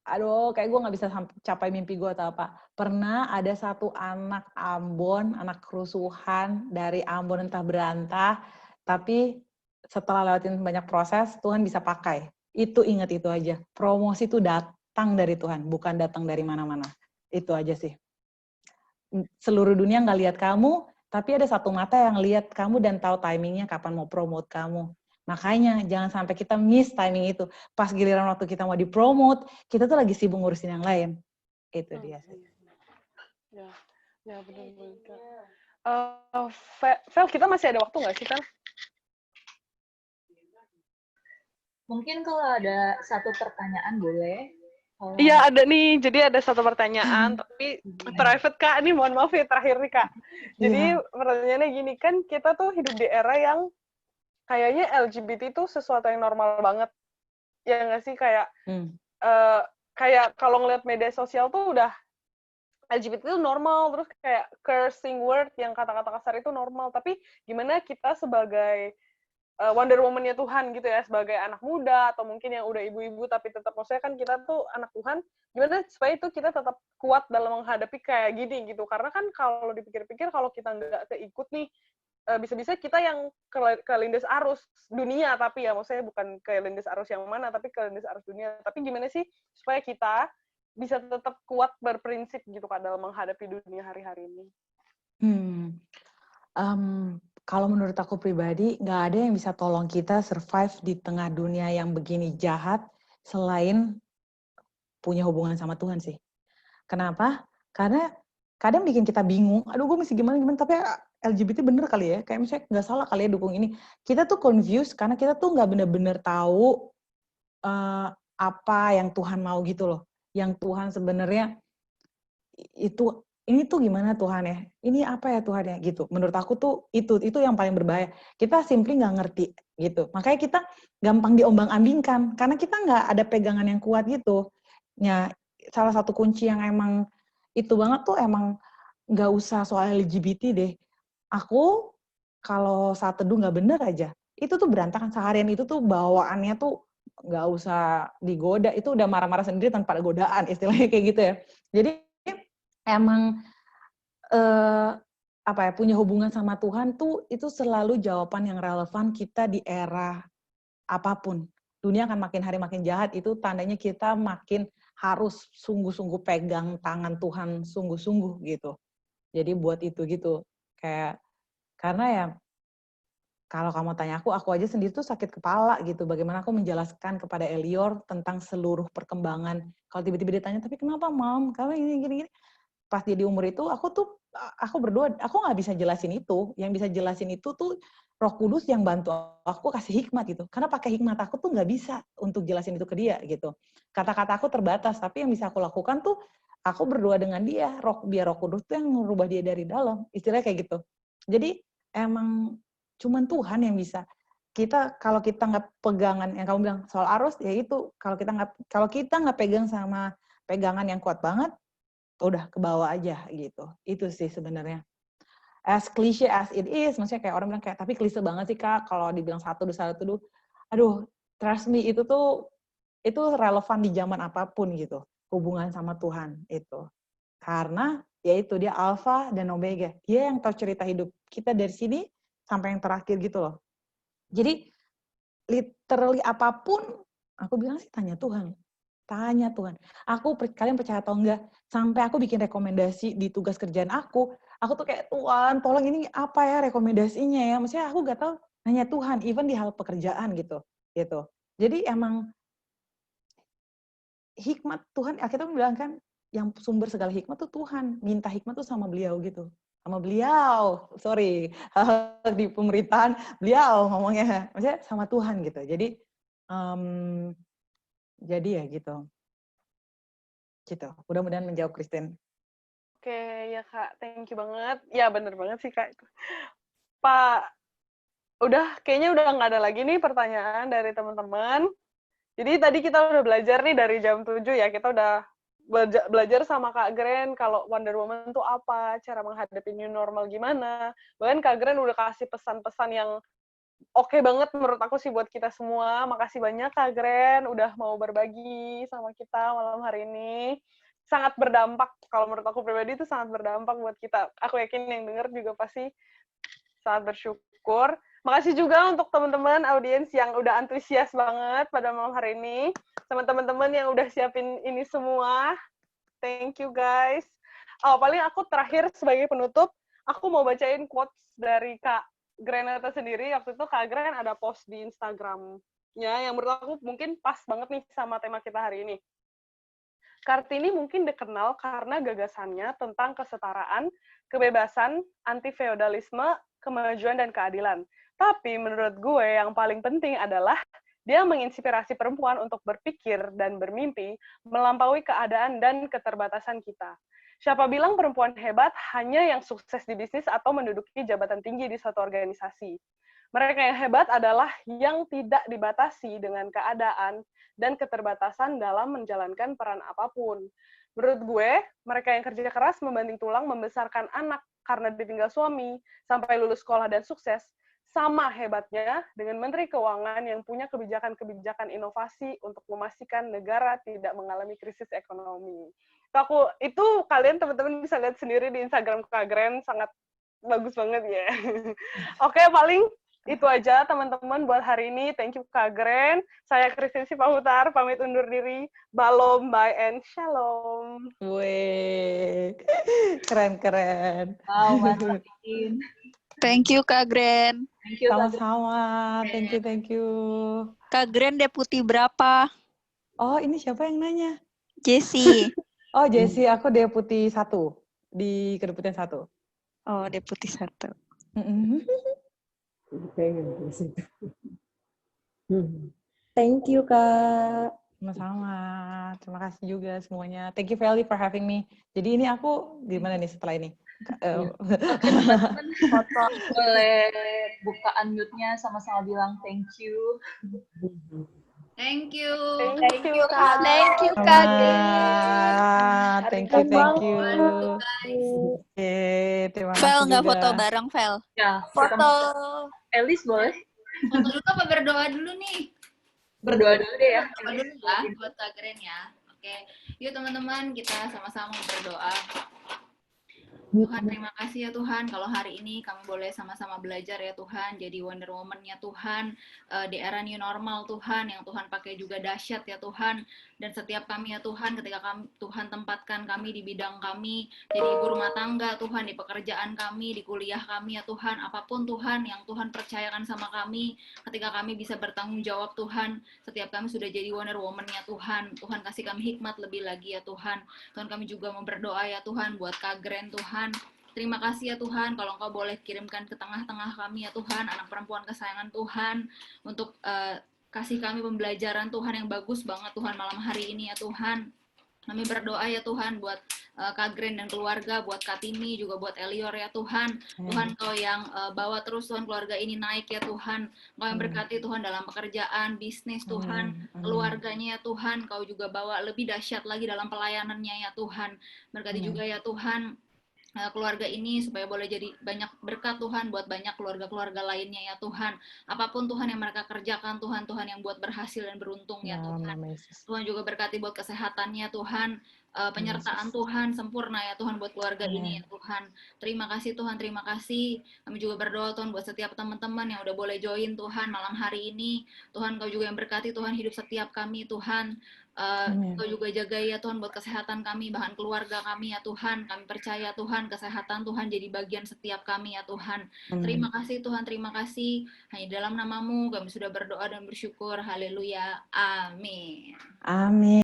aduh kayak gue gak bisa capai mimpi gue atau apa. Pernah ada satu anak Ambon, anak kerusuhan dari Ambon entah berantah, tapi setelah lewatin banyak proses, Tuhan bisa pakai. Itu ingat itu aja. Promosi itu datang dari Tuhan, bukan datang dari mana-mana. Itu aja sih. Seluruh dunia nggak lihat kamu, tapi ada satu mata yang lihat kamu dan tahu timingnya kapan mau promote kamu. Makanya jangan sampai kita miss timing itu. Pas giliran waktu kita mau dipromote, kita tuh lagi sibuk ngurusin yang lain. Itu dia sih. Ya benar-benar. Vel, kita masih ada waktu nggak sih, Vel? Mungkin kalau ada satu pertanyaan boleh. Iya, ada nih. Jadi ada satu pertanyaan, tapi private, Kak. Ini mohon maaf ya, terakhir nih, Kak. Jadi pertanyaannya gini, kan kita tuh hidup di era yang kayaknya LGBT itu sesuatu yang normal banget. Ya nggak sih? Kayak kalau ngeliat media sosial tuh udah LGBT itu normal, terus kayak cursing word yang kata-kata kasar itu normal. Tapi gimana kita sebagai Wonder Woman-nya Tuhan gitu ya, sebagai anak muda atau mungkin yang udah ibu-ibu tapi tetap, maksudnya kan kita tuh anak Tuhan, gimana supaya itu kita tetap kuat dalam menghadapi kayak gini gitu. Karena kan kalau dipikir-pikir kalau kita nggak keikut nih, bisa-bisa kita yang kelindes arus dunia, tapi ya maksudnya bukan kelindes arus yang mana, tapi kelindes arus dunia. Tapi gimana sih supaya kita bisa tetap kuat berprinsip gitu Kak dalam menghadapi dunia hari-hari ini? Kalau menurut aku pribadi, nggak ada yang bisa tolong kita survive di tengah dunia yang begini jahat selain punya hubungan sama Tuhan sih. Kenapa? Karena kadang bikin kita bingung, aduh gue mesti gimana, tapi LGBT bener kali ya, kayak misalnya nggak salah kali ya dukung ini. Kita tuh confused karena kita tuh nggak bener-bener tahu apa yang Tuhan mau gitu loh. Yang Tuhan sebenarnya ini tuh gimana Tuhan ya? Ini apa ya Tuhan ya? Gitu. Menurut aku tuh itu yang paling berbahaya. Kita simply nggak ngerti gitu. Makanya kita gampang diombang-ambingkan karena kita nggak ada pegangan yang kuat gitu. Ya, salah satu kunci yang emang itu banget tuh emang nggak usah soal LGBT deh. Aku kalau saat teduh nggak bener aja, itu tuh berantakan seharian, itu tuh bawaannya tuh nggak usah digoda, itu udah marah-marah sendiri tanpa ada godaan, istilahnya kayak gitu ya. Jadi emang punya hubungan sama Tuhan tuh itu selalu jawaban yang relevan kita di era apapun. Dunia akan makin hari makin jahat, itu tandanya kita makin harus sungguh-sungguh pegang tangan Tuhan sungguh-sungguh gitu. Jadi buat itu gitu. Karena ya kalau kamu tanya aku aja sendiri tuh sakit kepala gitu. Bagaimana aku menjelaskan kepada Elior tentang seluruh perkembangan. Kalau tiba-tiba ditanya, tapi kenapa Mam? Kamu gini-gini. Pas dia di umur itu, aku berdoa, aku nggak bisa jelasin itu. Yang bisa jelasin itu tuh Roh Kudus yang bantu aku kasih hikmat gitu. Karena pakai hikmat aku tuh nggak bisa untuk jelasin itu ke dia gitu. Kata-kata aku terbatas, tapi yang bisa aku lakukan tuh aku berdoa dengan dia. Biar Roh Kudus tuh yang merubah dia dari dalam. Istilahnya kayak gitu. Jadi emang cuman Tuhan yang bisa. Kalau kita nggak pegangan yang kamu bilang soal arus, ya itu kalau kita nggak pegang sama pegangan yang kuat banget, udah ke bawah aja gitu. Itu sih sebenarnya. As cliche as it is, maksudnya kayak orang bilang kayak, tapi klise banget sih Kak, kalau dibilang satu tuh, aduh, trust me, itu relevan di zaman apapun gitu, hubungan sama Tuhan itu. Karena ya itu dia alfa dan omega. Dia yang tahu cerita hidup kita dari sini sampai yang terakhir gitu loh. Jadi literally apapun, aku bilang sih tanya Tuhan. Tanya Tuhan. Kalian percaya atau enggak, sampai aku bikin rekomendasi di tugas kerjaan aku tuh kayak, Tuhan, tolong ini apa ya rekomendasinya ya. Maksudnya aku gak tahu, nanya Tuhan, even di hal pekerjaan gitu. Jadi emang hikmat Tuhan, kita bilang kan, yang sumber segala hikmat tuh Tuhan. Minta hikmat tuh sama beliau gitu. Sama beliau, di pemerintahan, beliau ngomongnya. Maksudnya sama Tuhan gitu. Jadi ya gitu. Mudah-mudahan menjawab Christine. Oke, ya Kak, thank you banget. Ya bener banget sih Kak. Pak, kayaknya udah nggak ada lagi nih pertanyaan dari teman-teman. Jadi tadi kita udah belajar nih dari jam 7 ya, kita udah belajar sama Kak Gren kalau Wonder Woman itu apa, cara menghadapi new normal gimana. Bahkan Kak Gren udah kasih pesan-pesan yang oke banget menurut aku sih buat kita semua. Makasih banyak Kak Gren udah mau berbagi sama kita malam hari ini. Sangat berdampak, kalau menurut aku pribadi itu sangat berdampak buat kita. Aku yakin yang denger juga pasti sangat bersyukur. Makasih juga untuk teman-teman audiens yang udah antusias banget pada malam hari ini. Sama teman-teman yang udah siapin ini semua. Thank you guys. Paling aku terakhir sebagai penutup, aku mau bacain quotes dari Kak Granata sendiri, waktu itu Kak Gran ada post di Instagramnya yang menurut aku mungkin pas banget nih sama tema kita hari ini. Kartini mungkin dikenal karena gagasannya tentang kesetaraan, kebebasan, anti-feodalisme, kemajuan, dan keadilan. Tapi menurut gue yang paling penting adalah dia menginspirasi perempuan untuk berpikir dan bermimpi melampaui keadaan dan keterbatasan kita. Siapa bilang perempuan hebat hanya yang sukses di bisnis atau menduduki jabatan tinggi di suatu organisasi. Mereka yang hebat adalah yang tidak dibatasi dengan keadaan dan keterbatasan dalam menjalankan peran apapun. Menurut gue, mereka yang kerja keras membanting tulang membesarkan anak karena ditinggal suami, sampai lulus sekolah dan sukses, sama hebatnya dengan Menteri Keuangan yang punya kebijakan-kebijakan inovasi untuk memastikan negara tidak mengalami krisis ekonomi. Itu kalian teman-teman bisa lihat sendiri di Instagram Kak Gren, sangat bagus banget ya. Oke, paling itu aja teman-teman buat hari ini. Thank you Kak Gren. Saya Christine Sipahutar, pamit undur diri. Balom, bye, and shalom. Weh, keren-keren. Wow, mantap. Bikin. Thank you Kak Gren. Thank you, Kak. Sama-sama. Thank you. Kak Gren deputi berapa? Oh, ini siapa yang nanya? Jessie. Oh, Jessie, aku deputi 1 di kedeputian 1. Oh, deputi 1. Thank you, Kak. Sama-sama. Terima kasih juga semuanya. Thank you, Feli, for having me. Jadi ini aku gimana nih setelah ini? Teman-teman foto boleh buka unmute-nya sama-sama bilang thank you. Thank you. Thank you, Kak. Thank you Kak Gren. Thank you. Oke, terima kasih Fel juga. nggak foto bareng Fel? Ya, Foto. Elis boleh Foto dulu apa berdoa dulu nih? berdoa dulu deh ya. Berdoa dulu ya buat Kak Gren ya. Oke, yuk teman-teman kita sama-sama berdoa. Tuhan, terima kasih ya Tuhan, kalau hari ini kami boleh sama-sama belajar ya Tuhan, jadi Wonder Woman-nya Tuhan, di era new normal Tuhan, yang Tuhan pakai juga dahsyat ya Tuhan, dan setiap kami ya Tuhan, ketika Tuhan tempatkan kami di bidang kami, jadi ibu rumah tangga Tuhan, di pekerjaan kami, di kuliah kami ya Tuhan, apapun Tuhan yang Tuhan percayakan sama kami, ketika kami bisa bertanggung jawab Tuhan, setiap kami sudah jadi Wonder Woman-nya Tuhan, Tuhan kasih kami hikmat lebih lagi ya Tuhan, Tuhan kami juga mau berdoa ya Tuhan, buat Kak Gren Tuhan, terima kasih ya Tuhan, kalau Engkau boleh kirimkan ke tengah-tengah kami ya Tuhan, anak perempuan kesayangan Tuhan, untuk kasih kami pembelajaran Tuhan yang bagus banget Tuhan malam hari ini ya Tuhan. Kami berdoa ya Tuhan buat Kak Gren dan keluarga, buat Kak Timi, juga buat Elior ya Tuhan. Tuhan Kau yang bawa terus Tuhan keluarga ini naik ya Tuhan. Kau yang berkati Tuhan dalam pekerjaan, bisnis Tuhan, keluarganya ya Tuhan. Kau juga bawa lebih dahsyat lagi dalam pelayanannya ya Tuhan. Berkati juga ya Tuhan keluarga ini supaya boleh jadi banyak berkat Tuhan buat banyak keluarga-keluarga lainnya ya Tuhan. Apapun Tuhan yang mereka kerjakan Tuhan, Tuhan yang buat berhasil dan beruntung ya Tuhan. Tuhan juga berkati buat kesehatannya Tuhan, penyertaan Tuhan sempurna ya Tuhan buat keluarga ini ya Tuhan. Terima kasih Tuhan, terima kasih. Kami juga berdoa Tuhan buat setiap teman-teman yang udah boleh join Tuhan malam hari ini. Tuhan Kau juga yang berkati Tuhan hidup setiap kami Tuhan. Kau juga jaga ya Tuhan buat kesehatan kami, bahan keluarga kami ya Tuhan. Kami percaya Tuhan, kesehatan Tuhan jadi bagian setiap kami ya Tuhan. Terima kasih Tuhan, terima kasih. Hanya dalam nama-Mu kami sudah berdoa dan bersyukur. Haleluya. Amin. Amin.